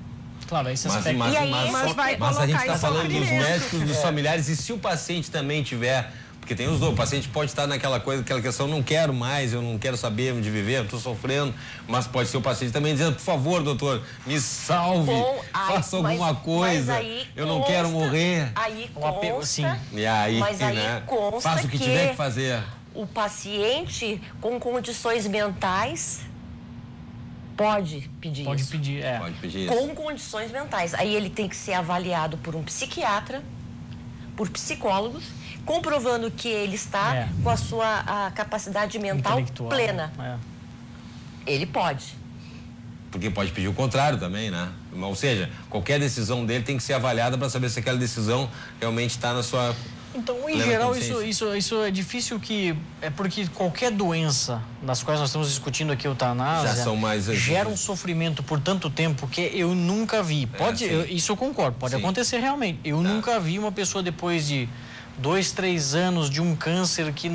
Claro, esse aspecto. Mas a gente está falando dos médicos, dos familiares, e se o paciente também tiver... Porque tem os dois, o paciente pode estar naquela coisa, aquela questão, não quero mais, eu não quero saber de viver, eu estou sofrendo, mas pode ser o paciente também dizendo, por favor, doutor, me salve, faça alguma coisa, eu não quero morrer. Aí consta, e aí, mas aí consta faça o que tiver que fazer. O paciente com condições mentais pode pedir isso. Pode pedir isso. Com condições mentais. Aí ele tem que ser avaliado por um psiquiatra, por psicólogos, comprovando que ele está com a sua capacidade mental plena. Ele pode. Porque pode pedir o contrário também, né? Ou seja, qualquer decisão dele tem que ser avaliada para saber se aquela decisão realmente está na sua... Então, em geral, isso é difícil porque qualquer doença das quais nós estamos discutindo aqui, eutanásia, gera um sofrimento por tanto tempo que eu nunca vi. Isso eu concordo, pode acontecer realmente. Eu nunca vi uma pessoa depois de 2, 3 anos de um câncer que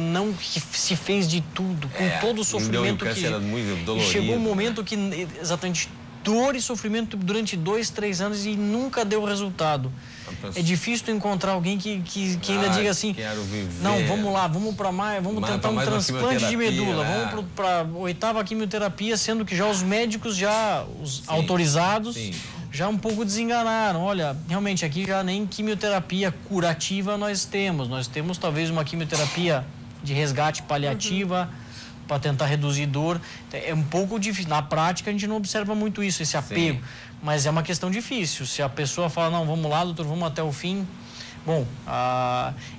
se fez de tudo, com todo o sofrimento que era muito dolorido, e chegou um momento que exatamente dor e sofrimento durante 2, 3 anos e nunca deu resultado. É difícil tu encontrar alguém que ainda diga assim, não, vamos lá, vamos tentar um transplante de medula, vamos para a 8ª quimioterapia, sendo que já os médicos, os autorizados, já um pouco desenganaram. Olha, realmente aqui já nem quimioterapia curativa nós temos talvez uma quimioterapia de resgate paliativa para tentar reduzir dor. É um pouco difícil, na prática a gente não observa muito isso, esse apego. Mas é uma questão difícil. Se a pessoa fala, não, vamos lá, doutor, vamos até o fim. Bom,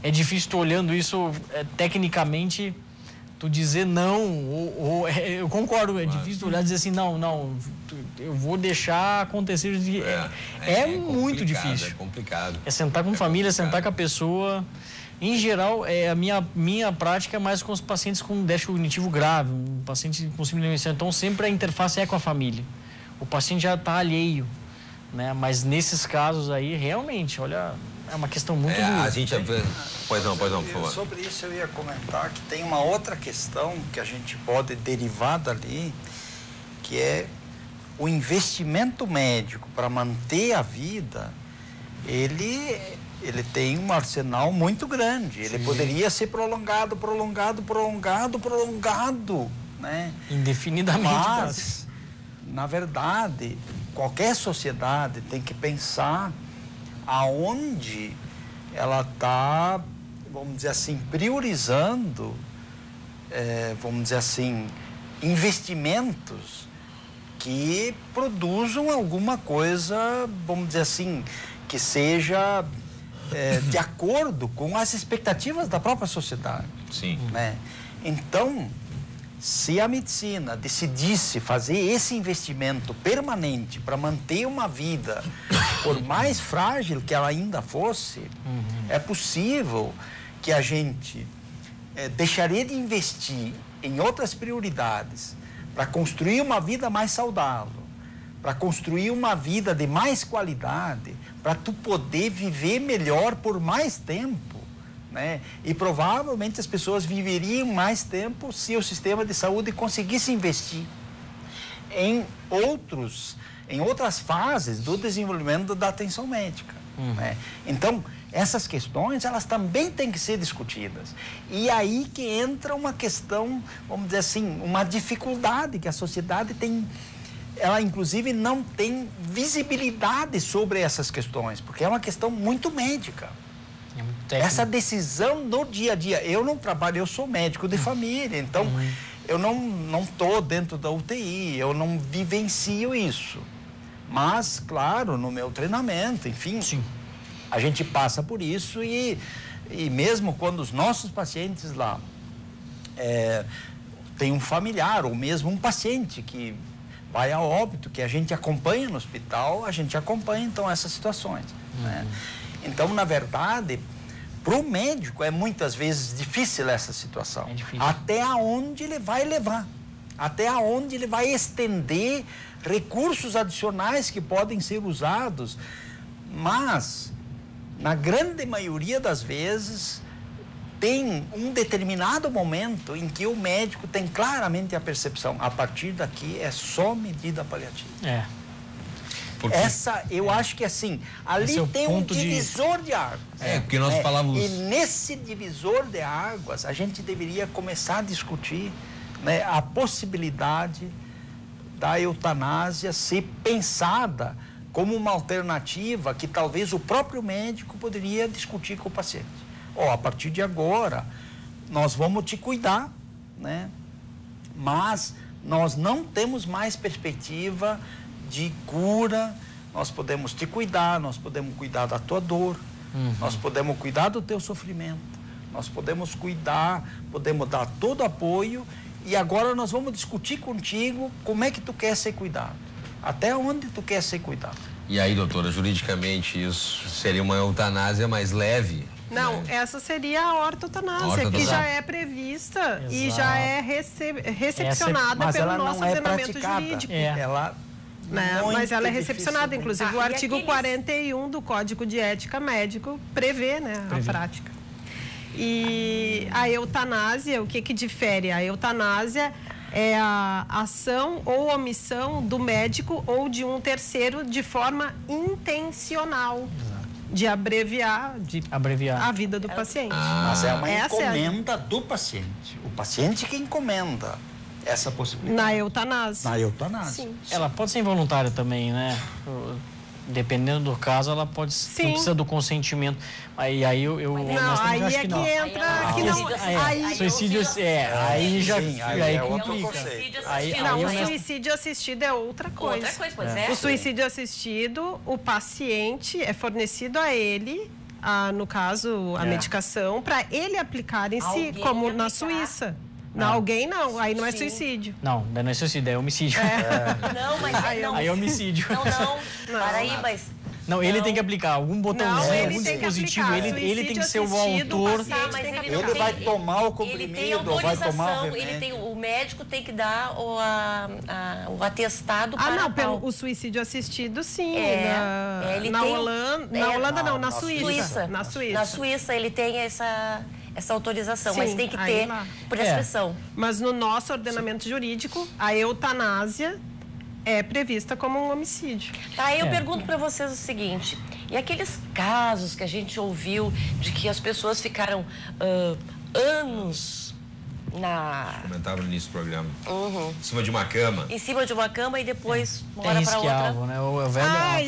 é difícil tu olhando isso tecnicamente, tu dizer não, eu concordo, é difícil tu olhar e dizer assim, não, eu vou deixar acontecer. É muito difícil. É complicado. É sentar com família, sentar com a pessoa. Em geral, a minha prática é mais com os pacientes com déficit cognitivo grave, um paciente com síndrome de demença. Então, sempre a interface é com a família. O paciente já está alheio, né? Mas nesses casos aí, realmente, olha, É uma questão muito dura. A gente... Pois não, por favor. Sobre isso eu ia comentar que tem uma outra questão que a gente pode derivar dali, que é o investimento médico para manter a vida, ele tem um arsenal muito grande. Ele poderia ser prolongado, né? Indefinidamente. Mas, na verdade, qualquer sociedade tem que pensar aonde ela está, vamos dizer assim, priorizando, vamos dizer assim, investimentos que produzam alguma coisa, vamos dizer assim, que seja de acordo com as expectativas da própria sociedade. Sim. Né? Então, se a medicina decidisse fazer esse investimento permanente para manter uma vida, por mais frágil que ela ainda fosse, é possível que a gente deixaria de investir em outras prioridades para construir uma vida mais saudável, para construir uma vida de mais qualidade, para tu poder viver melhor por mais tempo, né? E provavelmente as pessoas viveriam mais tempo se o sistema de saúde conseguisse investir em outras fases do desenvolvimento da atenção médica, né? Então, essas questões, elas também têm que ser discutidas. E aí que entra uma questão, vamos dizer assim, uma dificuldade que a sociedade tem. Ela, inclusive, não tem visibilidade sobre essas questões, porque é uma questão muito médica. Essa decisão no dia a dia. Eu não trabalho, eu sou médico de família, então eu não estou dentro da UTI, eu não vivencio isso. Mas, claro, no meu treinamento, enfim, a gente passa por isso e mesmo quando os nossos pacientes lá têm um familiar ou mesmo um paciente que vai a óbito, que a gente acompanha no hospital, a gente acompanha então essas situações, né? Então, na verdade, para o médico é muitas vezes difícil essa situação. É difícil. Até onde ele vai levar, até onde ele vai estender recursos adicionais que podem ser usados, mas na grande maioria das vezes tem um determinado momento em que o médico tem claramente a percepção, a partir daqui é só medida paliativa. Eu acho que assim, ali tem um divisor de águas. Porque nós falávamos... E nesse divisor de águas, a gente deveria começar a discutir, né, a possibilidade da eutanásia ser pensada como uma alternativa que talvez o próprio médico poderia discutir com o paciente. A partir de agora, nós vamos te cuidar, né? Mas nós não temos mais perspectiva de cura, nós podemos te cuidar, nós podemos cuidar da tua dor, nós podemos cuidar do teu sofrimento, nós podemos cuidar, podemos dar todo apoio e agora nós vamos discutir contigo como é que tu quer ser cuidado, até onde tu quer ser cuidado. E aí, doutora, juridicamente isso seria uma eutanásia mais leve? Não, essa seria a ortotanásia, que já é prevista e já é recepcionada pelo nosso ordenamento jurídico. Mas ela é recepcionada, inclusive o artigo 41 do Código de Ética Médico prevê, né, a prática. E a eutanásia, o que difere? A eutanásia é a ação ou omissão do médico ou de um terceiro de forma intencional. De abreviar a vida do paciente. Mas é uma encomenda do paciente. O paciente que encomenda essa possibilidade. Na eutanásia. Na eutanásia. Sim. Ela pode ser involuntária também, né? Dependendo do caso, ela pode... Sim. Não precisa do consentimento. Aí eu aí é que entra... Suicídio... Aí já... Aí complica. O suicídio assistido é outra coisa. O suicídio assistido, o paciente é fornecido a ele, no caso, a medicação, para ele aplicar em si, como na Suíça. Alguém não, aí não é suicídio. Não, não é suicídio, é homicídio. Não, mas aí é homicídio. Para aí, mas... Não, ele tem que aplicar algum botãozinho, algum dispositivo, ele tem que ser o autor. Ele vai tomar o comprimido, vai tomar o remédio. Ele tem médico tem que dar o atestado o suicídio assistido, sim. Na Suíça. Na Suíça ele tem essa autorização, sim, mas tem que ter prescrição. Mas no nosso ordenamento jurídico, a eutanásia é prevista como um homicídio. Tá, eu pergunto para vocês o seguinte, e aqueles casos que a gente ouviu de que as pessoas ficaram anos comentava no início do programa. Em cima de uma cama. Em cima de uma cama e depois mora para outra. Né?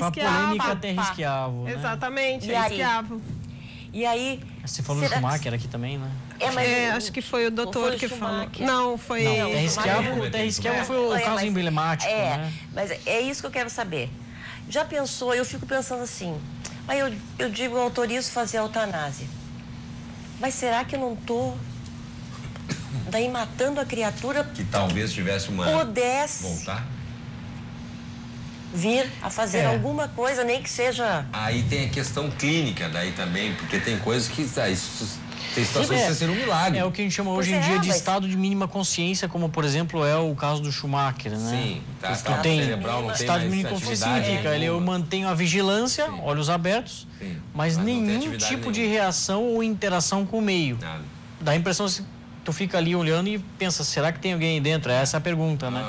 A polêmica até Esquiavo, né? Exatamente, Esquiavo. E aí... Você falou do Schumacher aqui também, né? Acho que foi o doutor que falou. Não, foi... Terra Esquiavo foi o caso emblemático, né? Mas é isso que eu quero saber. Já pensou, eu fico pensando assim, aí eu digo, eu autorizo fazer a eutanásia. Mas será que eu não estou daí matando a criatura? Que talvez tivesse pudesse voltar? Vir a fazer alguma coisa, nem que seja... Aí tem a questão clínica daí também, porque tem coisas que... Tem situações que ser um milagre. É o que a gente chama hoje em dia de estado de mínima consciência, como, por exemplo, é o caso do Schumacher, né? Sim, tu tem estado de mínima consciência significa, eu mantenho a vigilância, olhos abertos, mas nenhum tipo de reação ou interação com o meio. Nada. Dá a impressão que tu fica ali olhando e pensa, será que tem alguém aí dentro? Essa é a pergunta, né?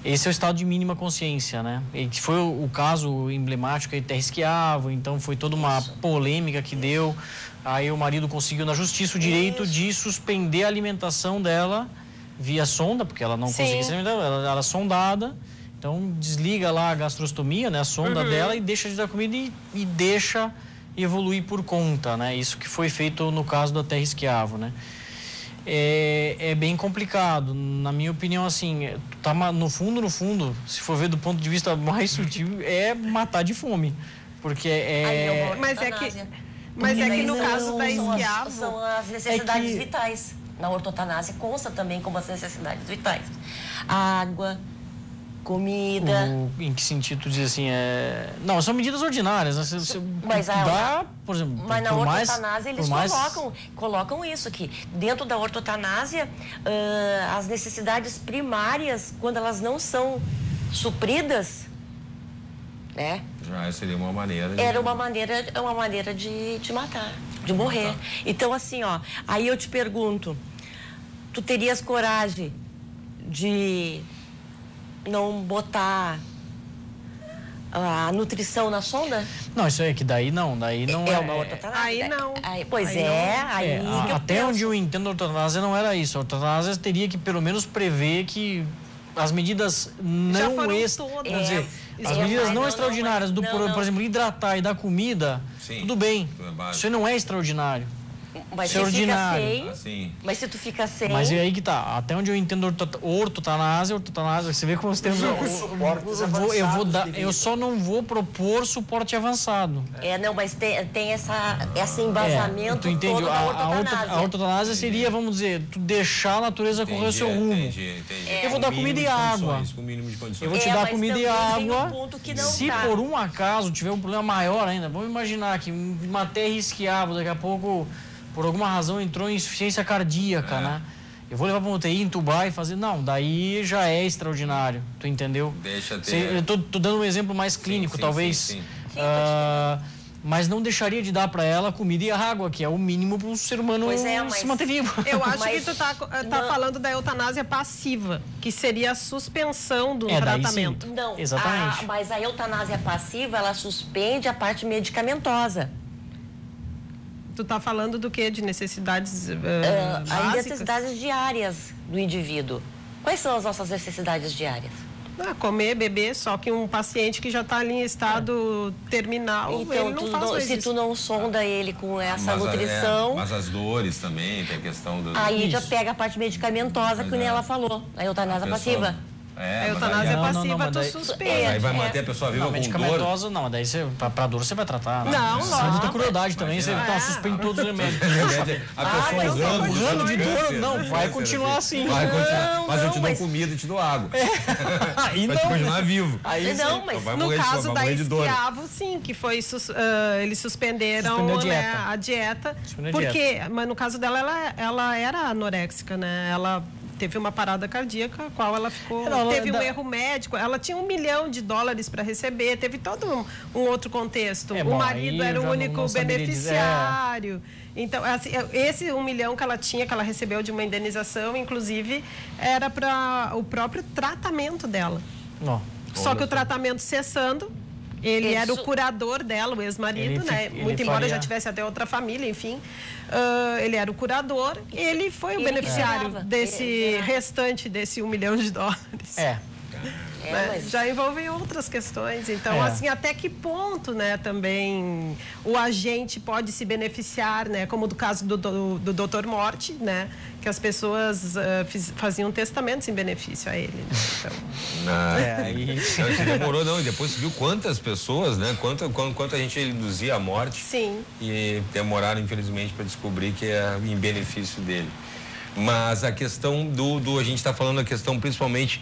Esse é o estado de mínima consciência, né? E que foi o caso emblemático aí de Terra Esquiavo, então foi toda uma polêmica que deu. Aí o marido conseguiu na justiça o direito de suspender a alimentação dela via sonda, porque ela não conseguia se alimentar, ela era sondada. Então desliga lá a gastrostomia, né? A sonda dela e deixa de dar comida e deixa evoluir por conta, né? Isso que foi feito no caso da Terra Esquiavo, né? É bem complicado, na minha opinião, assim, tá no fundo, se for ver do ponto de vista mais sutil, é matar de fome, porque Mas é que no caso da Esquiavo... São as necessidades vitais. Na ortotanásia consta também como as necessidades vitais. Água, comida... Em que sentido tu diz assim? Não, são medidas ordinárias. Né? Por exemplo, mas na ortotanásia eles colocam isso aqui. Dentro da ortotanásia, as necessidades primárias, quando elas não são supridas, né? Já seria uma maneira de... É uma maneira de matar, de morrer. Então, assim, aí eu te pergunto, tu terias coragem de não botar a nutrição na sonda? Não, isso é que daí não é uma ortotanásia. Aí não. Até onde eu entendo a ortotanásia não era isso. A ortotanásia teria que pelo menos prever que as medidas não as medidas não extraordinárias por exemplo, hidratar e dar comida, tudo bem. Isso não é extraordinário. Mas se ordinário. Mas se tu fica sem... Mas é aí que tá. Até onde eu entendo ortotanásia, você vê como os termos... Eu só não vou propor suporte avançado. Mas tem esse embasamento tu entende? todo da ortotanásia. A ortotanásia seria, vamos dizer, tu deixar a natureza correr o seu rumo. Eu vou dar comida e água. Eu vou te dar comida e água. Se por um acaso tiver um problema maior ainda, vamos imaginar que uma Terra Esquiavo, daqui a pouco... por alguma razão entrou em insuficiência cardíaca, né? Eu vou levar para uma UTI, entubar e fazer... Não, daí já é extraordinário, tu entendeu? Deixa ter... Eu tô dando um exemplo mais clínico, talvez. Mas não deixaria de dar para ela comida e água, que é o mínimo para o ser humano se manter vivo. Eu acho que tu tá falando da eutanásia passiva, que seria a suspensão do tratamento. Não, exatamente. Mas a eutanásia passiva, ela suspende a parte medicamentosa. Tu tá falando do quê? De necessidades as necessidades diárias do indivíduo. Quais são as nossas necessidades diárias? Comer, beber, só que um paciente que já está ali em estado terminal, então, ele não faz mais isso. Se tu não sonda ele com essa nutrição... mas as dores também, tem a questão do... Aí já pega a parte medicamentosa, que nem ela falou, a eutanásia passiva. A eutanásia passiva, tu suspende. Aí vai manter a pessoa viva com medicamentosa, dor. Não, daí pra dor você vai tratar. Não, lógico. Você muita crueldade também, você suspende todos os remédios. A pessoa urrando de dor, não, vai continuar assim. Vai continuar, mas eu te dou comida e te dou água. Vai te continuar vivo. Não, mas no caso da Esquiavo, sim, que foi, eles suspenderam a dieta. Porque, mas no caso dela, ela era anoréxica, né? Ela teve uma parada cardíaca, a qual ela ficou... teve um erro médico, ela tinha $1 milhão para receber, teve todo um outro contexto. O marido era o único beneficiário. Então, assim, esse $1 milhão que ela tinha, que ela recebeu de uma indenização, inclusive, era para o próprio tratamento dela. Só que o tratamento cessando... Ele era o curador dela, o ex-marido, né? Muito embora já tivesse até outra família, enfim. Ele era o curador e ele foi o beneficiário desse restante desse $1 milhão. Né? Já envolvem outras questões. Então, assim, até que ponto, né, também o agente pode se beneficiar, né? Como do caso do Dr. Morte, né? Que as pessoas faziam testamentos em benefício a ele. Né? Então... Não demorou, não. E depois você viu quantas pessoas, né? Quanto a gente induzia a morte. Sim. E demoraram, infelizmente, para descobrir que é em benefício dele. Mas a questão a gente está falando a questão principalmente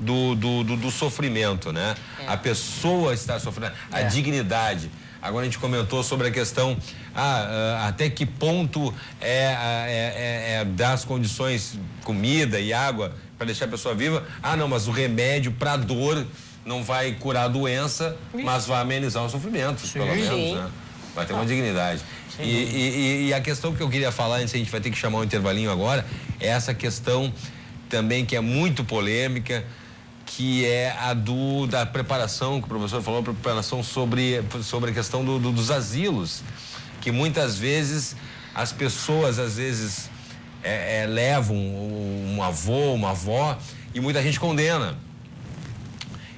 do sofrimento, né? A pessoa está sofrendo, a dignidade. Agora a gente comentou sobre a questão até que ponto dar as condições, comida e água para deixar a pessoa viva. Não, mas o remédio para dor não vai curar a doença, mas vai amenizar o sofrimento, pelo menos, né? Vai ter uma dignidade. E a questão que eu queria falar, antes a gente vai ter que chamar um intervalinho agora, é essa questão também que é muito polêmica, que é a da preparação, que o professor falou, a preparação sobre a questão dos asilos, que muitas vezes as pessoas, às vezes, levam um avô, uma avó, e muita gente condena.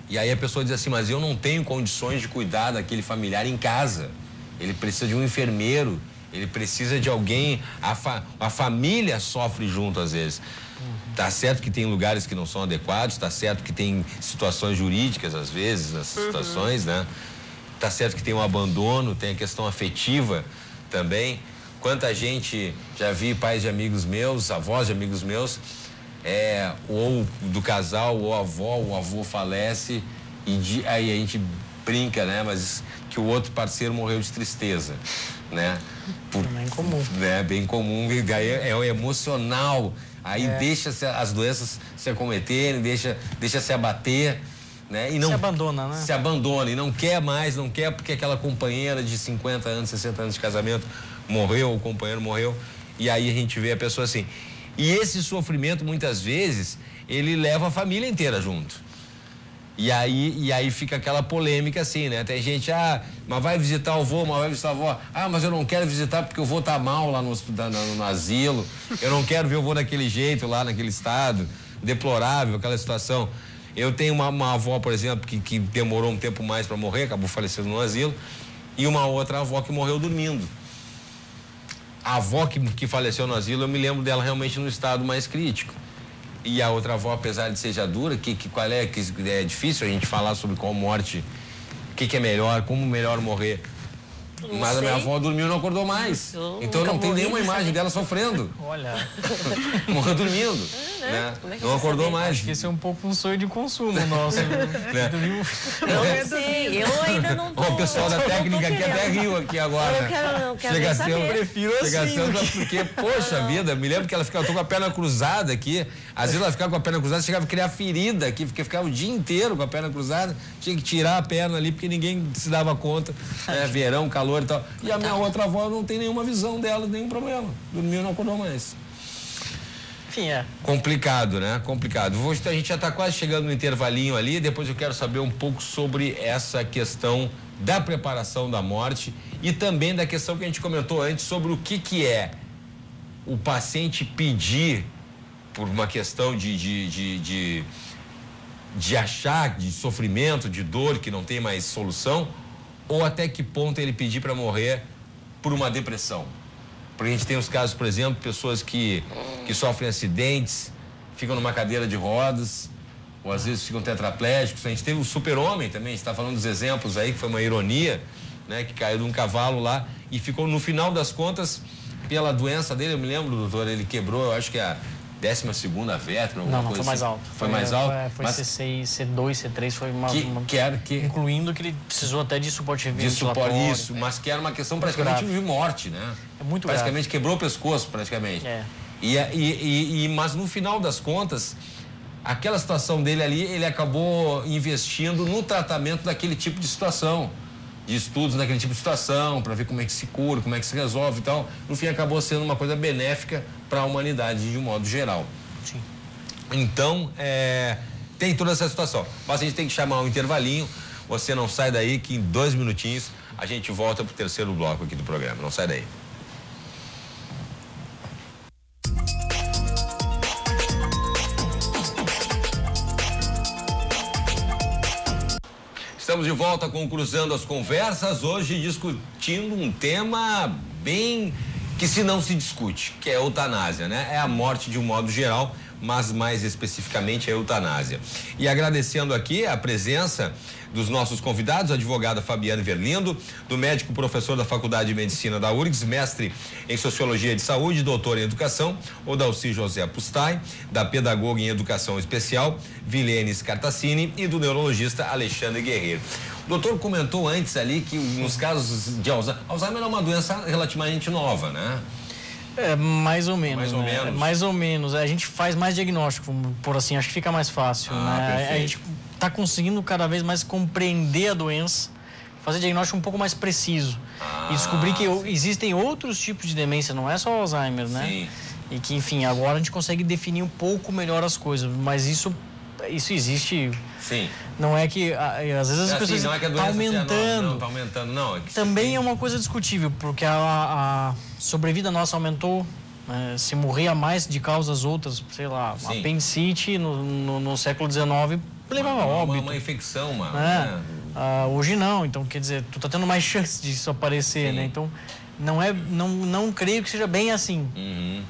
E aí a pessoa diz assim, mas eu não tenho condições de cuidar daquele familiar em casa. Ele precisa de um enfermeiro, ele precisa de alguém, a família sofre junto às vezes. Tá certo que tem lugares que não são adequados, tá certo que tem situações jurídicas às vezes, nessas situações, né? Tá certo que tem um abandono, tem a questão afetiva também. Quanta gente, já vi pais de amigos meus, avós de amigos meus, ou do casal, ou a avó, ou o avô falece, e aí a gente brinca, né? Mas que o outro parceiro morreu de tristeza, né? Bem comum. Né? Bem comum, e daí é o emocional, aí deixa as doenças se acometerem, deixa se abater, né? E não, se abandona, né? Se abandona e não quer mais, não quer porque aquela companheira de 50 anos, 60 anos de casamento morreu, o companheiro morreu, e aí a gente vê a pessoa assim. E esse sofrimento, muitas vezes, ele leva a família inteira junto. E aí fica aquela polêmica assim, né? Tem gente, mas vai visitar o avô, mas vai visitar a avó. Mas eu não quero visitar porque o avô tá mal lá no asilo. Eu não quero ver o avô daquele jeito lá naquele estado, deplorável, aquela situação. Eu tenho uma avó, por exemplo, que demorou um tempo mais para morrer, acabou falecendo no asilo, e uma outra avó que morreu dormindo. A avó que faleceu no asilo, eu me lembro dela realmente no estado mais crítico. E a outra avó, apesar de ser já dura, que é difícil a gente falar sobre qual morte, o que é melhor, como melhor morrer. Mas a minha avó dormiu e não acordou mais. Então não tem nenhuma imagem dela sofrendo. Olha. Morreu dormindo. Né? Não acordou mais. Acho que esse é um pouco um sonho de consumo nosso. Né? Eu sei, eu ainda não tô. O pessoal da técnica aqui até riu aqui agora. Eu quero saber. Prefiro assim. Porque, poxa vida, me lembro que ela ficava, eu tô com a perna cruzada aqui. Às vezes ela ficava com a perna cruzada, chegava a criar ferida aqui, porque ficava o dia inteiro com a perna cruzada. Tinha que tirar a perna ali, porque ninguém se dava conta. Verão, calor e tal. E a minha outra avó não tem nenhuma visão dela, nenhum problema. Dormiu e não acordou mais. Enfim, complicado, né? Complicado. A gente já está quase chegando no intervalinho ali, depois eu quero saber um pouco sobre essa questão da preparação da morte e também da questão que a gente comentou antes sobre o que é o paciente pedir por uma questão de achar, de sofrimento, de dor, que não tem mais solução, ou até que ponto ele pedir para morrer por uma depressão. Porque a gente tem os casos, por exemplo, pessoas que sofrem acidentes, ficam numa cadeira de rodas, ou às vezes ficam tetraplégicos. A gente teve o Super-Homem também, a gente está falando dos exemplos aí, que foi uma ironia, né? Que caiu de um cavalo lá e ficou, no final das contas, pela doença dele, eu me lembro, doutor, ele quebrou, eu acho que a 12ª vértebra, alguma coisa. Não, foi mais alto. Foi mais alto? Foi C6, C2, C3, foi uma... Incluindo que ele precisou até de suporte ventilatório. Isso, mas que era uma questão praticamente de morte, né? É muito praticamente grave. Quebrou o pescoço, praticamente. Mas no final das contas, aquela situação dele ali, ele acabou investindo no tratamento daquele tipo de situação, de estudos naquele tipo de situação, para ver como é que se cura, como é que se resolve e tal. No fim, acabou sendo uma coisa benéfica para a humanidade de um modo geral. Sim. Então, tem toda essa situação. Mas a gente tem que chamar um intervalinho. Você não sai daí, que em 2 minutinhos a gente volta para o terceiro bloco aqui do programa. Não sai daí. Estamos de volta com Cruzando as Conversas, hoje discutindo um tema bem que se não se discute, que é a eutanásia, né? É a morte de um modo geral, mas mais especificamente a eutanásia. E agradecendo aqui a presença dos nossos convidados, a advogada Fabiana Verlindo, do médico professor da Faculdade de Medicina da URGS, mestre em Sociologia de Saúde, doutor em Educação, Odalci José Pustai, da pedagoga em Educação Especial, Vilene Scartassini, e do neurologista Alexandre Guerreiro. O doutor comentou antes ali que nos casos de Alzheimer é uma doença relativamente nova, né? Mais ou menos. Mais ou menos. Mais ou menos. A gente faz mais diagnóstico, por assim, acho que fica mais fácil, né? Perfeito. A gente está conseguindo cada vez mais compreender a doença, fazer diagnóstico um pouco mais preciso. E descobrir que existem outros tipos de demência, não é só Alzheimer, né? Sim. E que, enfim, agora a gente consegue definir um pouco melhor as coisas, mas isso existe. Sim. Não é que, às vezes as pessoas não é que a estão doença aumentando. Não, está aumentando, não. É que também é uma coisa discutível, porque a sobrevida nossa aumentou, né? Se morria mais de causas outras, sei lá, Sim. apendicite no século XIX levava a óbito. Uma infecção, né? Hoje não, então quer dizer, tu tá tendo mais chance disso aparecer, Sim. né? Então não creio que seja bem assim.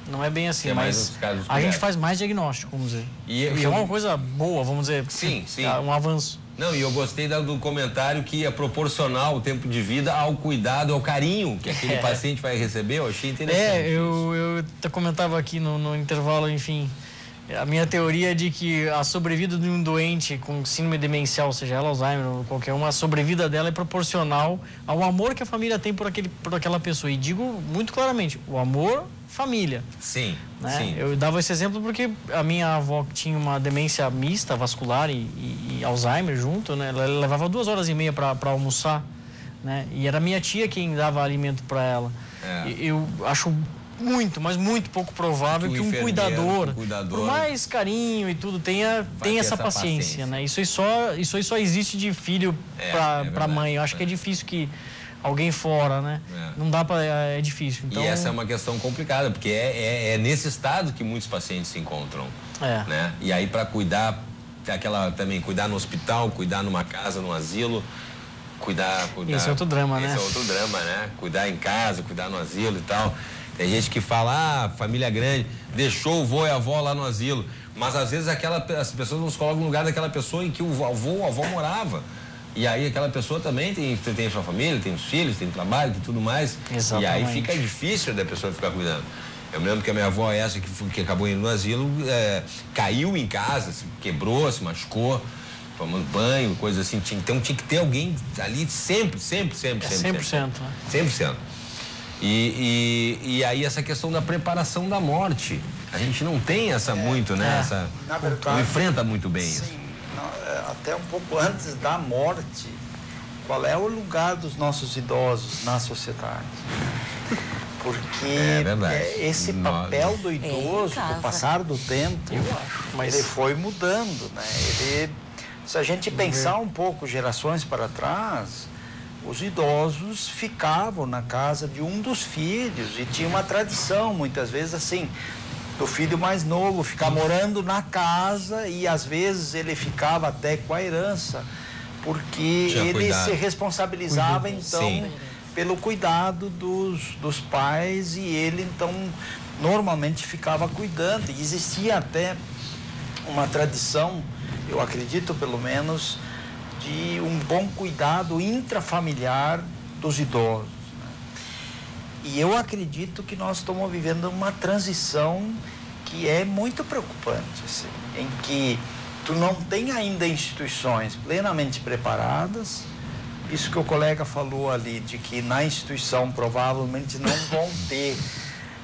Não é bem assim, é mas a gente faz mais diagnóstico, vamos dizer. E é uma coisa boa, vamos dizer. Sim. Um avanço. Não, e eu gostei do comentário que é proporcional o tempo de vida ao cuidado, ao carinho que aquele paciente vai receber. Eu achei interessante. Eu comentava aqui no intervalo, enfim, a minha teoria é de que a sobrevida de um doente com síndrome demencial, seja ela Alzheimer ou qualquer uma, a sobrevida dela é proporcional ao amor que a família tem por aquela pessoa. E digo muito claramente, o amor, família. Sim, né? sim. Eu dava esse exemplo porque a minha avó tinha uma demência mista, vascular e Alzheimer junto, né? Ela levava 2h30 para almoçar, né? E era minha tia quem dava alimento para ela. Eu acho mas muito pouco provável que um cuidador, por mais carinho e tudo, tenha essa paciência, né? Isso aí só existe de filho para mãe. Eu acho que é difícil que alguém fora, né? Não dá para, é difícil. Então, e essa é uma questão complicada, porque é nesse estado que muitos pacientes se encontram, né? E aí para cuidar cuidar no hospital, cuidar numa casa, num asilo, cuidar. Esse é outro drama, né? Esse é outro drama, né? Cuidar em casa, cuidar no asilo e tal. Tem gente que fala, família grande, deixou o vô e a avó lá no asilo. Mas às vezes as pessoas não se colocam no lugar daquela pessoa em que o avô ou a avó morava. E aí aquela pessoa também tem sua família, tem os filhos, tem trabalho, tem tudo mais. Exatamente. E aí fica difícil da pessoa ficar cuidando. Eu me lembro que a minha avó, que acabou indo no asilo, caiu em casa, se quebrou, se machucou, tomando banho, coisa assim. Então tinha que ter alguém ali sempre. 100%. 100%. E aí essa questão da preparação da morte, a gente não tem essa muito, né? Na verdade, não enfrenta muito bem sim, isso. Até um pouco antes da morte, qual é o lugar dos nossos idosos na sociedade? Porque esse papel do idoso, com o passar do tempo, ele foi mudando, né? Se a gente pensar um pouco gerações para trás, os idosos ficavam na casa de um dos filhos e tinha uma tradição, muitas vezes assim, do filho mais novo ficar morando na casa e às vezes ele ficava até com a herança, porque ele se responsabilizava então pelo cuidado dos pais e ele então normalmente ficava cuidando. E existia até uma tradição, eu acredito pelo menos, de um bom cuidado intrafamiliar dos idosos, né? E eu acredito que nós estamos vivendo uma transição que é muito preocupante, assim, em que tu não tem ainda instituições plenamente preparadas. Isso que o colega falou ali, de que na instituição provavelmente não vão ter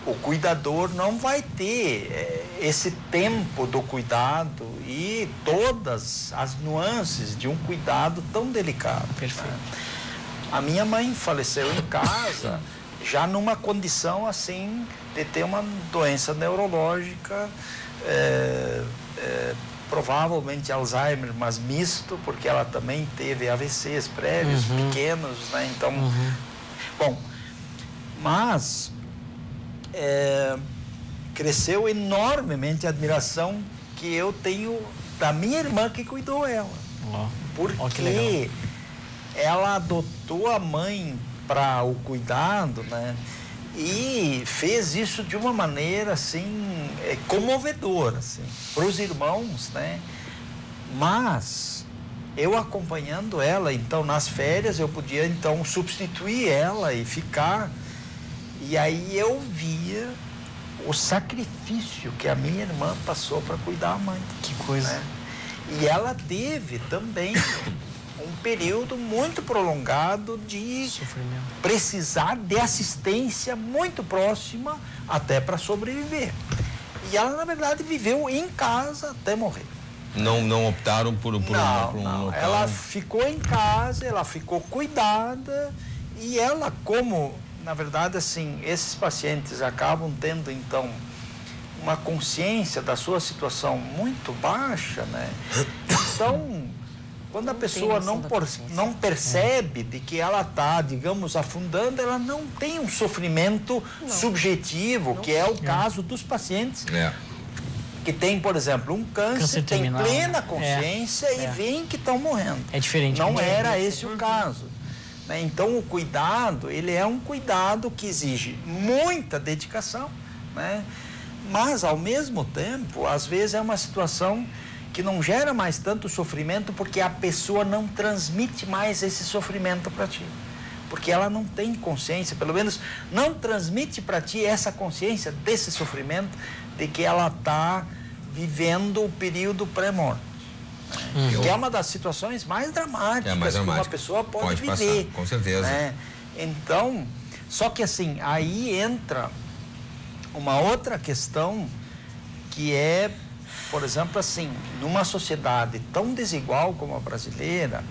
o cuidador não vai ter esse tempo do cuidado e todas as nuances de um cuidado tão delicado. Perfeito. Né? A minha mãe faleceu em casa, já numa condição assim de ter uma doença neurológica, provavelmente Alzheimer, mas misto, porque ela também teve AVCs prévios, pequenos, né? Então, bom, mas cresceu enormemente a admiração que eu tenho da minha irmã que cuidou ela. Porque ela adotou a mãe para o cuidado, né? E fez isso de uma maneira assim comovedora, assim, para os irmãos, né? Mas eu acompanhando ela, então nas férias eu podia então substituir ela e ficar. E aí eu via o sacrifício que a minha irmã passou para cuidar da mãe. Que coisa. Né? E ela teve também um período muito prolongado de sofrimento, precisar de assistência muito próxima até para sobreviver. E ela, na verdade, viveu em casa até morrer. Não optaram por um local? Ela ficou em casa, ela ficou cuidada e ela, como, na verdade, assim, esses pacientes acabam tendo, então, uma consciência da sua situação muito baixa, né? Então, quando a pessoa não percebe de que ela está, digamos, afundando, ela não tem um sofrimento subjetivo, que é o caso dos pacientes que tem, por exemplo, um câncer tem plena consciência e veem que estão morrendo. É diferente. Não era esse o caso. Né? Então, o cuidado, ele é um cuidado que exige muita dedicação, né? Mas, ao mesmo tempo, às vezes é uma situação que não gera mais tanto sofrimento porque a pessoa não transmite mais esse sofrimento para ti. Porque ela não tem consciência, pelo menos não transmite para ti essa consciência desse sofrimento de que ela está vivendo o período pré-morte. Né? Que é uma das situações mais dramáticas que uma pessoa pode viver. Passar, com certeza. Né? Então, só que assim, aí entra uma outra questão que é, por exemplo, assim, numa sociedade tão desigual como a brasileira,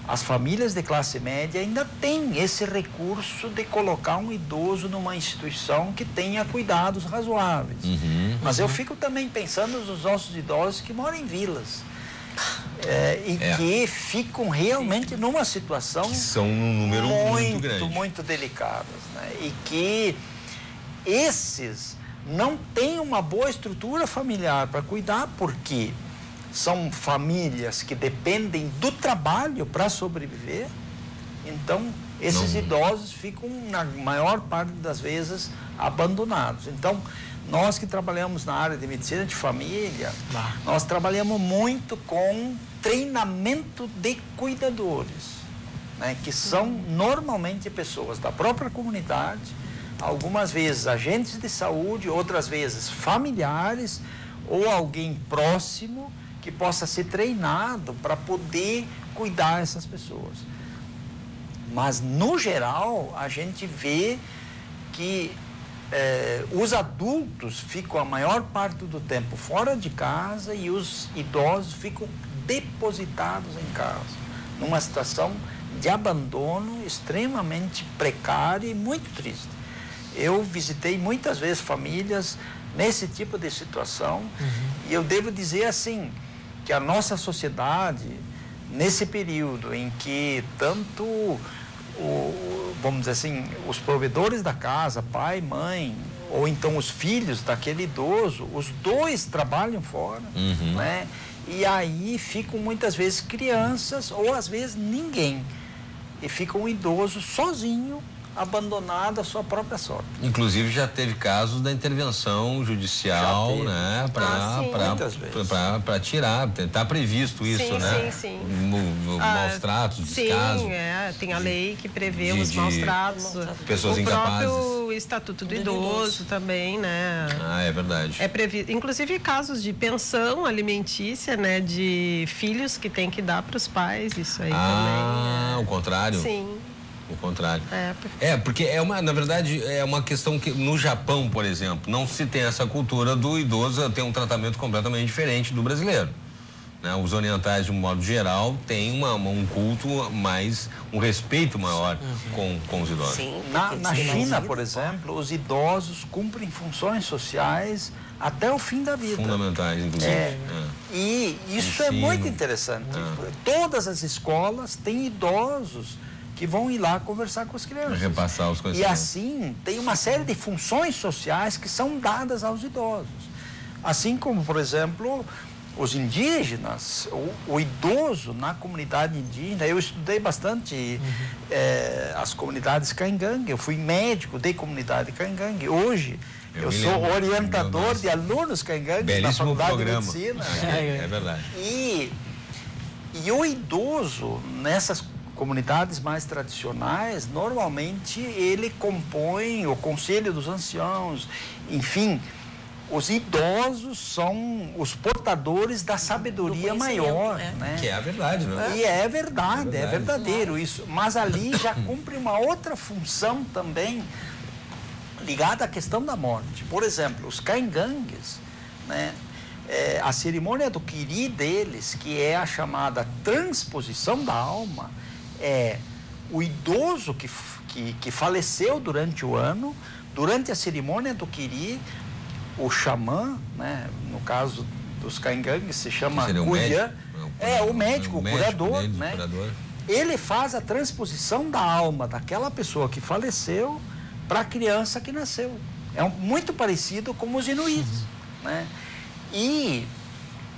as famílias de classe média ainda têm esse recurso de colocar um idoso numa instituição que tenha cuidados razoáveis. Mas eu fico também pensando nos nossos idosos que moram em vilas. Que ficam realmente numa situação que são um número muito grande, muito delicadas, né? E que esses não têm uma boa estrutura familiar para cuidar, porque são famílias que dependem do trabalho para sobreviver. Então, esses idosos ficam, na maior parte das vezes, abandonados. Então, nós que trabalhamos na área de medicina de família, nós trabalhamos muito com treinamento de cuidadores, né? Que são normalmente pessoas da própria comunidade, algumas vezes agentes de saúde, outras vezes familiares ou alguém próximo que possa ser treinado para poder cuidar dessas pessoas. Mas, no geral, a gente vê que os adultos ficam a maior parte do tempo fora de casa e os idosos ficam depositados em casa, numa situação de abandono extremamente precária e muito triste. Eu visitei muitas vezes famílias nesse tipo de situação e eu devo dizer assim, que a nossa sociedade, nesse período em que tanto, vamos dizer assim, os provedores da casa, pai, mãe, ou então os filhos daquele idoso, os dois trabalham fora, né? E aí ficam muitas vezes crianças ou às vezes ninguém. E fica um idoso sozinho, abandonado à sua própria sorte. Inclusive já teve casos da intervenção judicial, né, para tirar, tá previsto isso, né? Sim. Maus tratos, descaso. Sim, tem a lei que prevê os maus tratos. Pessoas incapazes. O próprio Estatuto do Idoso também, né? É verdade. É previsto, inclusive casos de pensão alimentícia, né, de filhos que tem que dar para os pais, isso aí também. O contrário? Sim. O contrário. Porque na verdade, é uma questão que no Japão, por exemplo, não se tem essa cultura do idoso ter um tratamento completamente diferente do brasileiro. Né? Os orientais, de um modo geral, têm um culto mais, um respeito maior com os idosos. Sim, na China, por exemplo, os idosos cumprem funções sociais até o fim da vida. Fundamentais, inclusive. E isso é muito interessante. Todas as escolas têm idosos que vão ir lá conversar com as crianças. Repassar os conhecimentos. E assim, tem uma série de funções sociais que são dadas aos idosos. Assim como, por exemplo, os indígenas, o idoso na comunidade indígena, eu estudei bastante as comunidades Caingangue, eu fui médico de comunidade Caingangue. Hoje, eu sou orientador de alunos Caingangue na Faculdade de Medicina. É verdade. E o idoso, nessas comunidades mais tradicionais, normalmente ele compõe o Conselho dos Anciãos, enfim, os idosos são os portadores da sabedoria maior, né? Que é a verdade, né? E é verdade, é verdadeiro isso. Mas ali já cumpre uma outra função também ligada à questão da morte. Por exemplo, os Caingangues, né? A cerimônia do Quiri deles, que é a chamada transposição da alma, é o idoso que faleceu durante o ano, durante a cerimônia do Quiri, o xamã, né, no caso dos Caingangues, se chama Cuya, o médico, o curador, né? Ele faz a transposição da alma daquela pessoa que faleceu para a criança que nasceu. É muito parecido com os inuits, né? E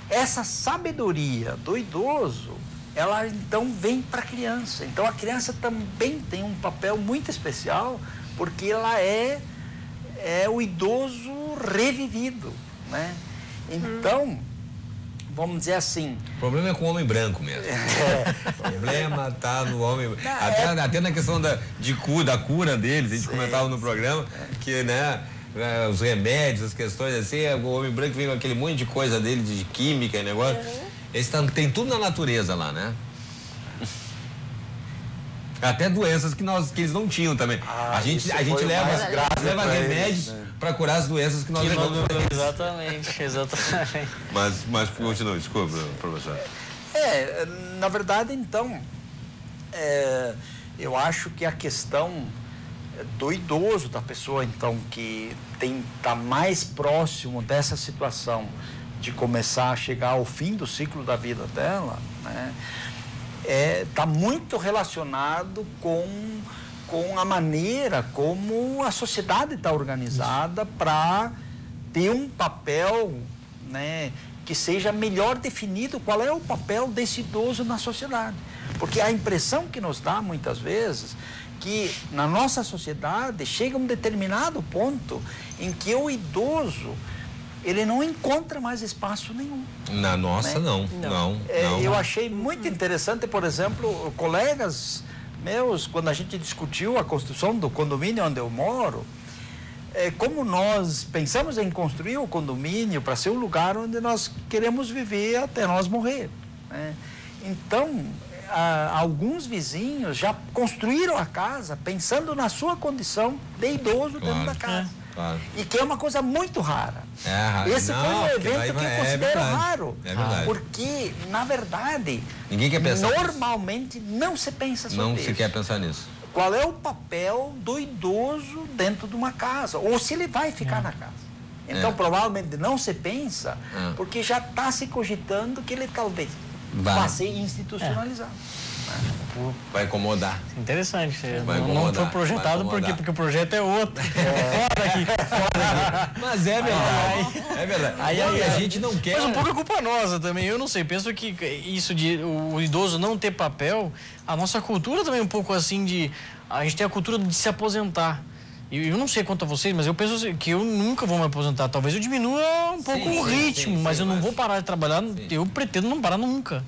essa sabedoria do idoso, ela então vem para a criança. Então a criança também tem um papel muito especial, porque ela é o idoso revivido, né? Então, vamos dizer assim... O problema é com o homem branco mesmo. O problema está no homem... Até na questão da cura deles, a gente comentava no programa, que, né, os remédios, as questões assim, o homem branco vem com aquele monte de coisa dele, de química e negócio. Eles tem tudo na natureza lá, né? Até doenças que eles não tinham também. A gente leva remédios para curar as doenças que nós levamos. Exatamente. Mas continua, desculpa, professor. Na verdade, então, eu acho que a questão do idoso, da pessoa, então, que está mais próximo dessa situação de começar a chegar ao fim do ciclo da vida dela, né? Está muito relacionado com a maneira como a sociedade está organizada para ter um papel, né, que seja melhor definido qual é o papel desse idoso na sociedade. Porque a impressão que nos dá muitas vezes que na nossa sociedade chega um determinado ponto em que o idoso ele não encontra mais espaço nenhum. Na nossa, né? Não. Eu achei muito interessante, por exemplo, colegas meus, quando a gente discutiu a construção do condomínio onde eu moro, como nós pensamos em construir o condomínio para ser um lugar onde nós queremos viver até nós morrer, né? Então, alguns vizinhos já construíram a casa pensando na sua condição de idoso dentro da casa. Claro. E que é uma coisa muito rara. Esse foi um evento que eu considero raro. É verdade. Porque, na verdade, ninguém quer pensar normalmente nisso. Não se pensa sobre isso. Não se quer pensar nisso. Qual é o papel do idoso dentro de uma casa? Ou se ele vai ficar na casa. Então, provavelmente não se pensa, porque já está se cogitando que ele talvez vá ser institucionalizado. Vai incomodar. Interessante. Não foi projetado porque o projeto é outro. Fora aqui. Mas é verdade. É verdade. Aí a gente não quer. Mas um pouco é culpa nossa também. Eu não sei. Penso que isso de o idoso não ter papel, a nossa cultura também é um pouco assim de. A gente tem a cultura de se aposentar. Eu não sei quanto a vocês, mas eu penso que eu nunca vou me aposentar. Talvez eu diminua um pouco o ritmo, mas eu não vou parar de trabalhar. Eu pretendo não parar nunca.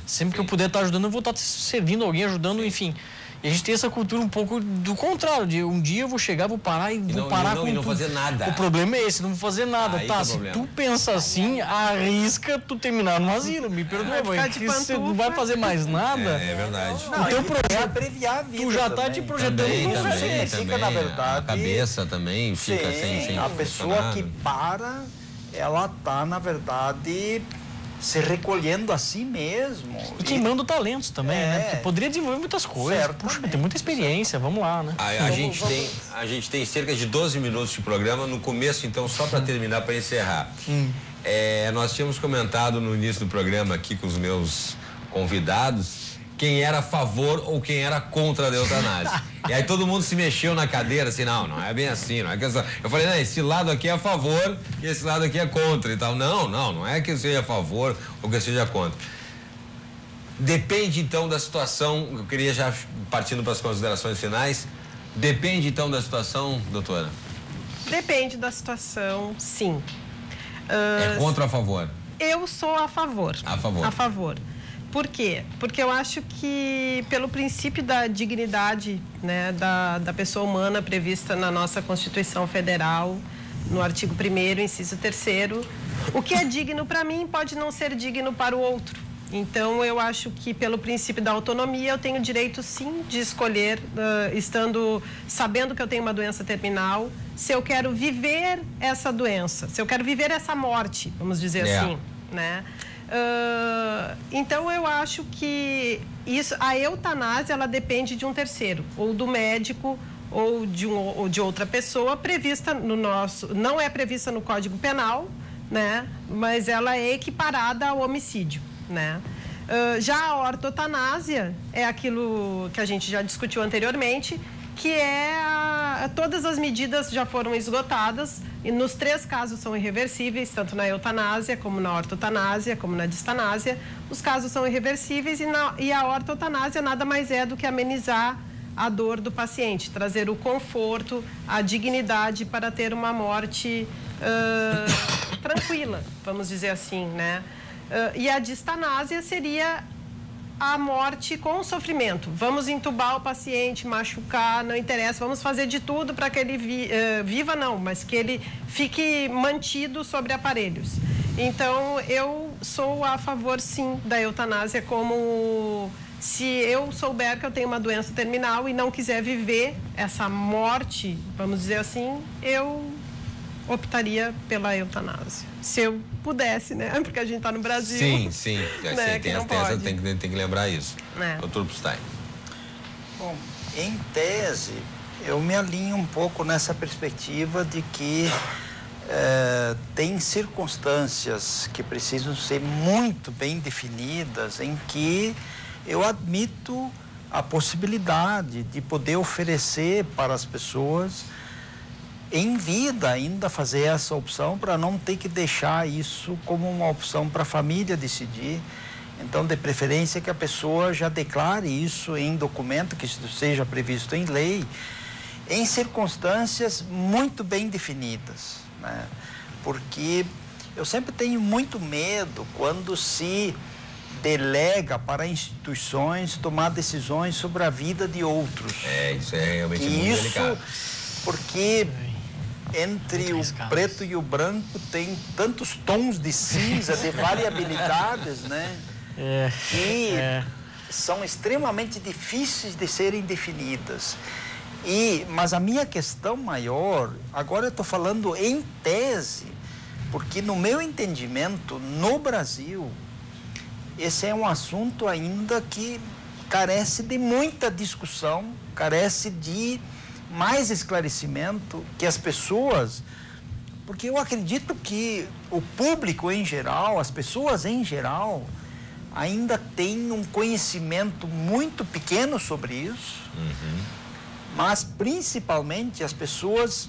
Sempre que eu puder estar ajudando, eu vou estar servindo alguém, ajudando, enfim. E a gente tem essa cultura um pouco do contrário, de um dia eu vou chegar, vou parar e vou parar com não fazer nada. O problema é esse, não vou fazer nada. Aí tá, se tu pensa assim, arrisca tu terminar no asilo, me perdoa, mãe, que você não vai fazer mais nada. É verdade. Não, o teu projeto, abreviar a vida tu já também. tá te projetando. Também, fica, na verdade, a cabeça também fica sem a pessoa que para, ela tá, na verdade, se recolhendo a si mesmo. E queimando talentos também, né? Porque poderia desenvolver muitas coisas. Puxa, tem muita experiência, vamos lá, né? A gente tem cerca de 12 minutos de programa. No começo, então, só para terminar, para encerrar. Nós tínhamos comentado no início do programa aqui com os meus convidados quem era a favor ou quem era contra a eutanásia. E aí todo mundo se mexeu na cadeira, assim, não é bem assim, não é questão. Eu falei, não, esse lado aqui é a favor e esse lado aqui é contra e tal. Não é que eu seja a favor ou que eu seja contra. Depende, então, da situação, eu queria já partindo para as considerações finais, depende, então, da situação, doutora? Depende da situação, sim. É contra ou a favor? Eu sou a favor. A favor. A favor. Por quê? Porque eu acho que, pelo princípio da dignidade, né, da pessoa humana prevista na nossa Constituição Federal, no artigo 1º, inciso 3º, o que é digno para mim pode não ser digno para o outro. Então, eu acho que, pelo princípio da autonomia, eu tenho direito, sim, de escolher, sabendo que eu tenho uma doença terminal, se eu quero viver essa doença, se eu quero viver essa morte, vamos dizer assim, né? Então eu acho que a eutanásia, ela depende de um terceiro, ou do médico ou de outra pessoa, prevista no não é prevista no Código Penal, né? Mas ela é equiparada ao homicídio, né? Já a ortotanásia é aquilo que a gente já discutiu anteriormente, que todas as medidas já foram esgotadas e nos 3 casos são irreversíveis, tanto na eutanásia, como na ortotanásia, como na distanásia. Os casos são irreversíveis e a ortotanásia nada mais é do que amenizar a dor do paciente, trazer o conforto, a dignidade para ter uma morte tranquila, vamos dizer assim, né? E a distanásia seria a morte com sofrimento. Vamos entubar o paciente, machucar, não interessa, vamos fazer de tudo para que ele viva não, mas que ele fique mantido sobre aparelhos. Então, eu sou a favor, sim, da eutanásia, como se eu souber que eu tenho uma doença terminal e não quiser viver essa morte, vamos dizer assim, eu optaria pela eutanásia. Se eu pudesse, né? Porque a gente está no Brasil. Sim. Né? Tem que lembrar isso. Doutor Pustay. Bom, em tese, eu me alinho um pouco nessa perspectiva de que tem circunstâncias que precisam ser muito bem definidas, em que eu admito a possibilidade de poder oferecer para as pessoas em vida ainda fazer essa opção, para não ter que deixar isso como uma opção para a família decidir. Então, de preferência que a pessoa já declare isso em documento, que isso seja previsto em lei, em circunstâncias muito bem definidas, né? Porque eu sempre tenho muito medo quando se delega para instituições tomar decisões sobre a vida de outros. Isso é realmente muito delicado. Porque entre o preto e o branco tem tantos tons de cinza, de variabilidades, né? Que são extremamente difíceis de serem definidas. Mas a minha questão maior, agora eu estou falando em tese, porque no meu entendimento, no Brasil, esse é um assunto ainda que carece de muita discussão, carece de mais esclarecimento, que as pessoas, porque eu acredito que o público em geral, as pessoas em geral, ainda têm um conhecimento muito pequeno sobre isso, mas principalmente as pessoas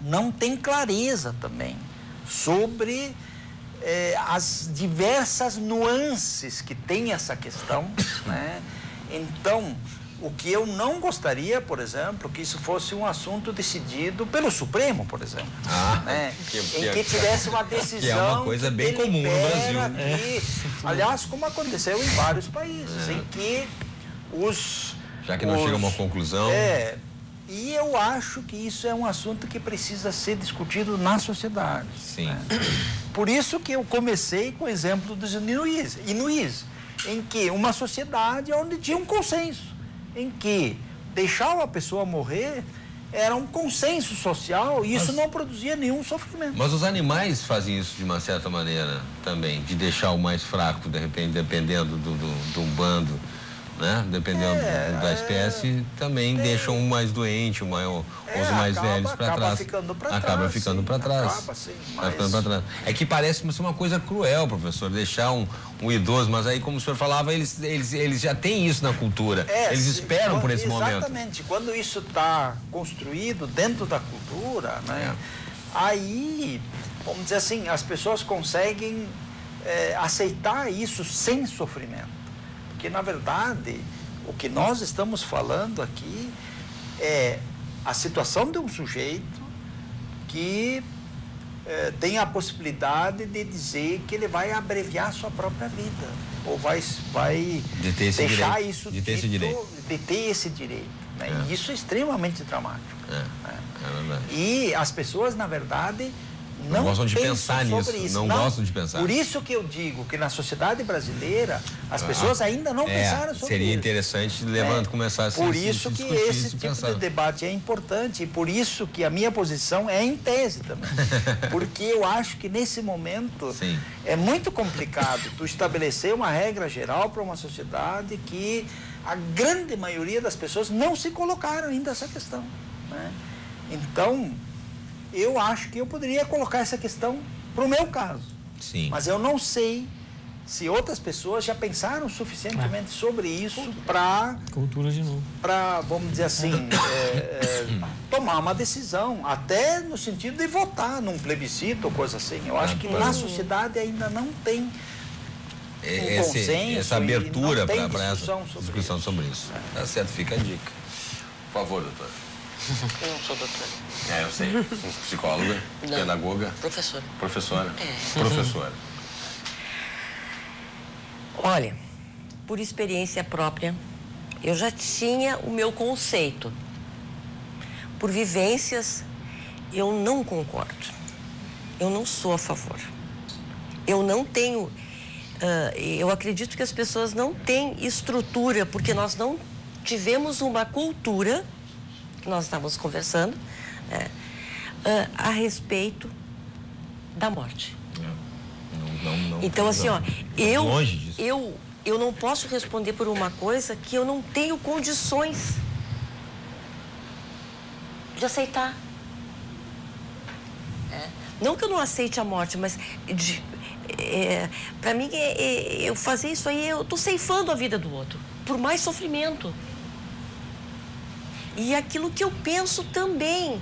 não têm clareza também sobre as diversas nuances que tem essa questão, né? Então, o que eu não gostaria, por exemplo, que isso fosse um assunto decidido pelo Supremo, por exemplo, né? Em que tivesse uma decisão que é uma coisa bem comum no Brasil. Aliás, como aconteceu em vários países, em que os Já que não chega a uma conclusão. E eu acho que isso é um assunto que precisa ser discutido na sociedade. Sim. Né? Por isso que eu comecei com o exemplo dos inuís, em que uma sociedade onde tinha um consenso, em que deixar uma pessoa morrer era um consenso social e isso não produzia nenhum sofrimento. Mas os animais fazem isso de uma certa maneira também, de deixar o mais fraco, de repente, dependendo de um bando, né? Dependendo da espécie, também deixam o mais doente, os mais velhos para trás. Acaba ficando para trás. É que parece ser uma coisa cruel, professor, deixar um idoso, mas aí, como o senhor falava, eles já têm isso na cultura. Eles esperam por esse momento. Exatamente. Quando isso está construído dentro da cultura, né? Aí, vamos dizer assim, as pessoas conseguem aceitar isso sem sofrimento. Porque, na verdade, o que nós estamos falando aqui é a situação de um sujeito que tem a possibilidade de dizer que ele vai abreviar sua própria vida, ou vai deixar isso de ter esse direito. De ter esse direito. Né? E isso é extremamente dramático. Verdade. E as pessoas, na verdade, não gostam de pensar nisso, isso. Não gostam de pensar. Por isso que eu digo que na sociedade brasileira as pessoas ainda não pensaram sobre seria isso. interessante começar a por isso que esse tipo de debate é importante e por isso que a minha posição é em tese também. Porque eu acho que nesse momento é muito complicado tu estabelecer uma regra geral para uma sociedade que a grande maioria das pessoas não se colocaram ainda essa questão. Né? Então, eu acho que eu poderia colocar essa questão para o meu caso. Sim. Mas eu não sei se outras pessoas já pensaram suficientemente sobre isso para... Cultura de novo. Para, vamos dizer assim, tomar uma decisão, até no sentido de votar num plebiscito ou coisa assim. Eu acho que na sociedade ainda não tem um consenso, essa abertura para essa discussão sobre isso. Tá certo, fica a dica. Por favor, doutora. Eu não sou doutora. Eu sei. Psicóloga, pedagoga. Professora. Professora. Professora. Olha, por experiência própria, eu já tinha o meu conceito. Por vivências, eu não concordo. Eu não sou a favor. Eu não tenho... eu acredito que as pessoas não têm estrutura, porque nós não tivemos uma cultura, que nós estávamos conversando, a respeito da morte. Não, então, assim, ó, longe disso. eu não posso responder por uma coisa que eu não tenho condições de aceitar. Não que eu não aceite a morte, mas para mim, eu fazer isso aí, eu estou ceifando a vida do outro, por mais sofrimento. E aquilo que eu penso também,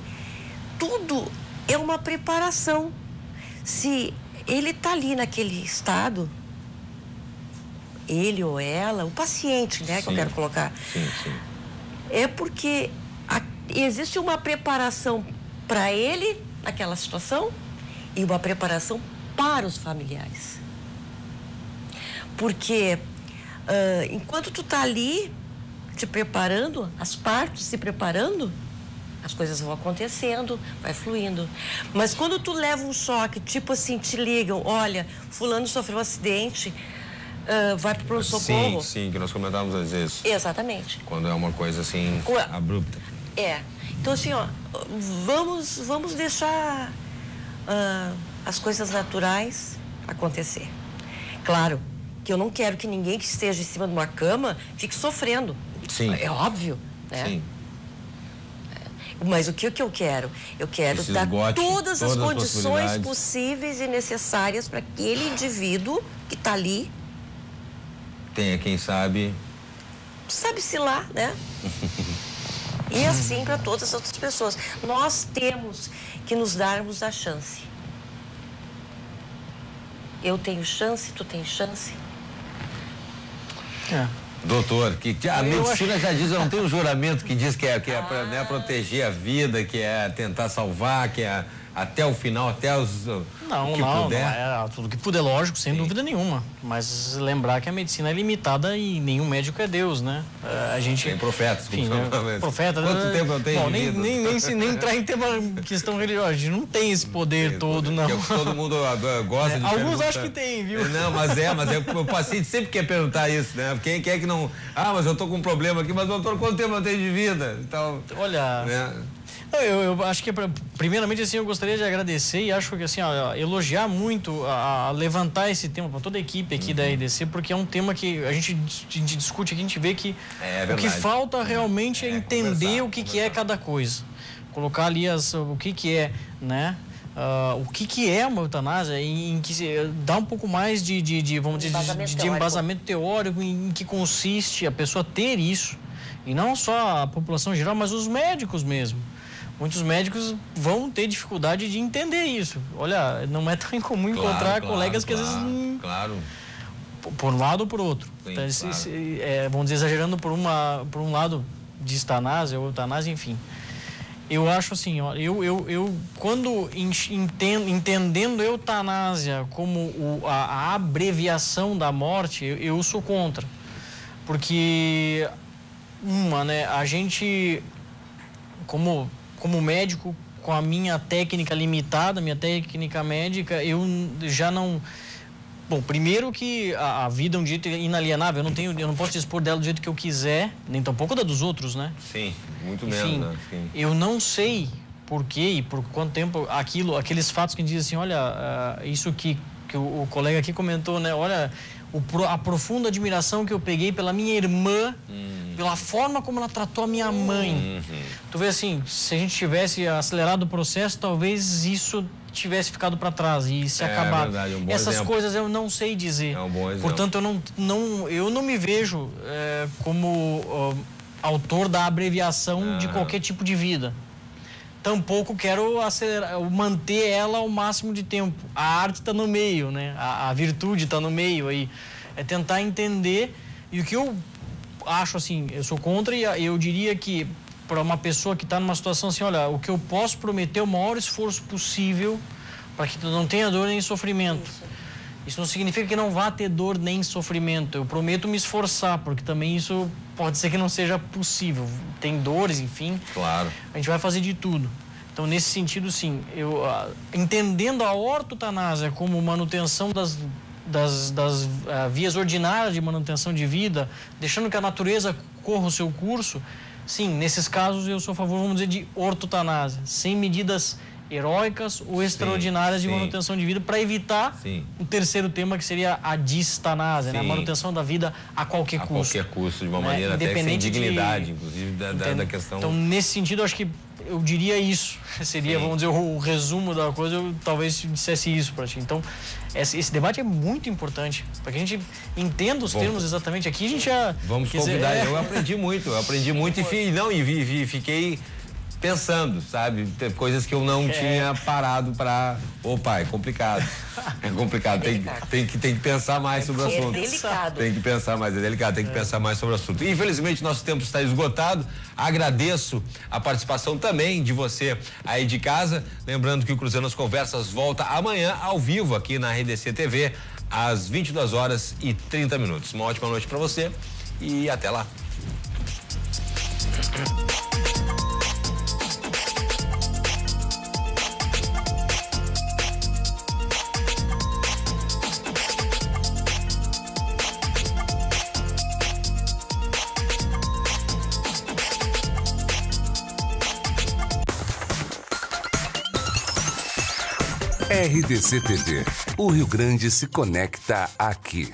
tudo é uma preparação. Se ele está ali naquele estado, ele ou ela, o paciente, né, que eu quero colocar, é porque existe uma preparação para ele naquela situação e uma preparação para os familiares. Porque enquanto tu tá ali te preparando, as partes se preparando, as coisas vão acontecendo, vai fluindo. Mas quando tu leva um choque, tipo assim, te ligam, olha, fulano sofreu um acidente, vai pro pronto-socorro. Sim, que nós comentávamos às vezes. Exatamente. Quando é uma coisa assim, abrupta. Então assim, ó, vamos deixar as coisas naturais acontecer. Claro que eu não quero que ninguém que esteja em cima de uma cama fique sofrendo. Sim. É óbvio, né? Sim. Mas o que eu quero? Eu quero dar todas as condições possíveis e necessárias para aquele indivíduo que está ali. Tenha, quem sabe... Sabe-se lá, né? E assim para todas as outras pessoas. Nós temos que nos darmos a chance. Eu tenho chance, tu tem chance. Doutor, que a medicina já diz, eu não tenho um juramento que diz que é para proteger a vida, que é tentar salvar, que é até o final, até os Não é tudo que puder, lógico, sem dúvida nenhuma. Mas lembrar que a medicina é limitada e nenhum médico é Deus, né? A gente tem profetas, enfim, profeta. Quanto tempo eu tenho? Bom, nem entrar em tema questão religiosa, a gente não tem esse poder todo, não. Todo mundo gosta de alguns acham que tem, viu? Não, mas o paciente sempre quer perguntar isso, né? Quem quer que não... mas eu tô com um problema aqui, mas doutor, quanto tempo eu tenho de vida? Então, olha... Né? Eu acho que, primeiramente, assim, eu gostaria de agradecer e acho que, assim, elogiar muito a levantar esse tema para toda a equipe aqui da RDC, porque é um tema que a gente discute aqui, a gente vê que o que falta realmente é entender o que é cada coisa. Colocar ali o que é, né? O que é uma eutanásia, em que dá um pouco mais de embasamento teórico, em que consiste a pessoa ter isso, e não só a população geral, mas os médicos mesmo. Muitos médicos vão ter dificuldade de entender isso. Olha, não é tão incomum encontrar colegas que às vezes... Por um lado ou por outro. Sim, então, vamos dizer, exagerando por um lado de eutanásia ou eutanásia, enfim. Eu acho assim, ó, eu quando entendendo eutanásia como a abreviação da morte, eu sou contra. Porque, né, a gente, como médico, com a minha técnica limitada, minha técnica médica, eu já não... Bom, primeiro que a vida é um direito inalienável, eu não posso dispor dela do jeito que eu quiser, nem tampouco da dos outros, né? Sim, muito menos, enfim, né? Sim. Eu não sei por quê e por quanto tempo aqueles fatos que dizem assim, olha, isso que o colega aqui comentou, né? Olha, a profunda admiração que eu peguei pela minha irmã, pela forma como ela tratou a minha mãe. Tu vê assim, se a gente tivesse acelerado o processo, talvez isso tivesse ficado para trás e se acabado. Verdade, um bom Essas exemplo. Coisas eu não sei dizer. É um bom exemplo. Portanto, eu não me vejo como autor da abreviação de qualquer tipo de vida. Tampouco quero manter ela ao máximo de tempo. A arte está no meio, né? A virtude está no meio aí. É tentar entender. E o que eu acho assim, eu sou contra e eu diria que para uma pessoa que está numa situação assim, olha, o que eu posso prometer é o maior esforço possível para que tu não tenha dor nem sofrimento. Isso não significa que não vá ter dor nem sofrimento. Eu prometo me esforçar, porque também isso pode ser que não seja possível. Tem dores, enfim. Claro. A gente vai fazer de tudo. Então, nesse sentido, sim, eu entendendo a ortotanásia como manutenção das vias ordinárias de manutenção de vida, deixando que a natureza corra o seu curso, sim, nesses casos eu sou a favor, vamos dizer, de ortotanásia, sem medidas heróicas ou extraordinárias de manutenção de vida, para evitar o terceiro tema, que seria a distanásia, né? A manutenção da vida a qualquer custo. A qualquer custo, de uma maneira até sem dignidade, inclusive, da questão... Então, nesse sentido, eu acho que eu diria isso. Seria, vamos dizer, o resumo da coisa, eu talvez dissesse isso para ti. Então, esse debate é muito importante, para que a gente entenda os termos exatamente. Aqui a gente já... Vamos convidar, eu aprendi muito e fiquei pensando, sabe? Tem coisas que eu não tinha parado para... Opa, é complicado. É complicado. Tem que pensar mais sobre o assunto. É delicado. Tem que pensar mais, é delicado, tem que pensar mais sobre o assunto. Infelizmente, nosso tempo está esgotado. Agradeço a participação também de você aí de casa. Lembrando que o Cruzando as Conversas volta amanhã ao vivo aqui na RDC TV, às 22h30. Uma ótima noite para você e até lá. RDC TV. O Rio Grande se conecta aqui.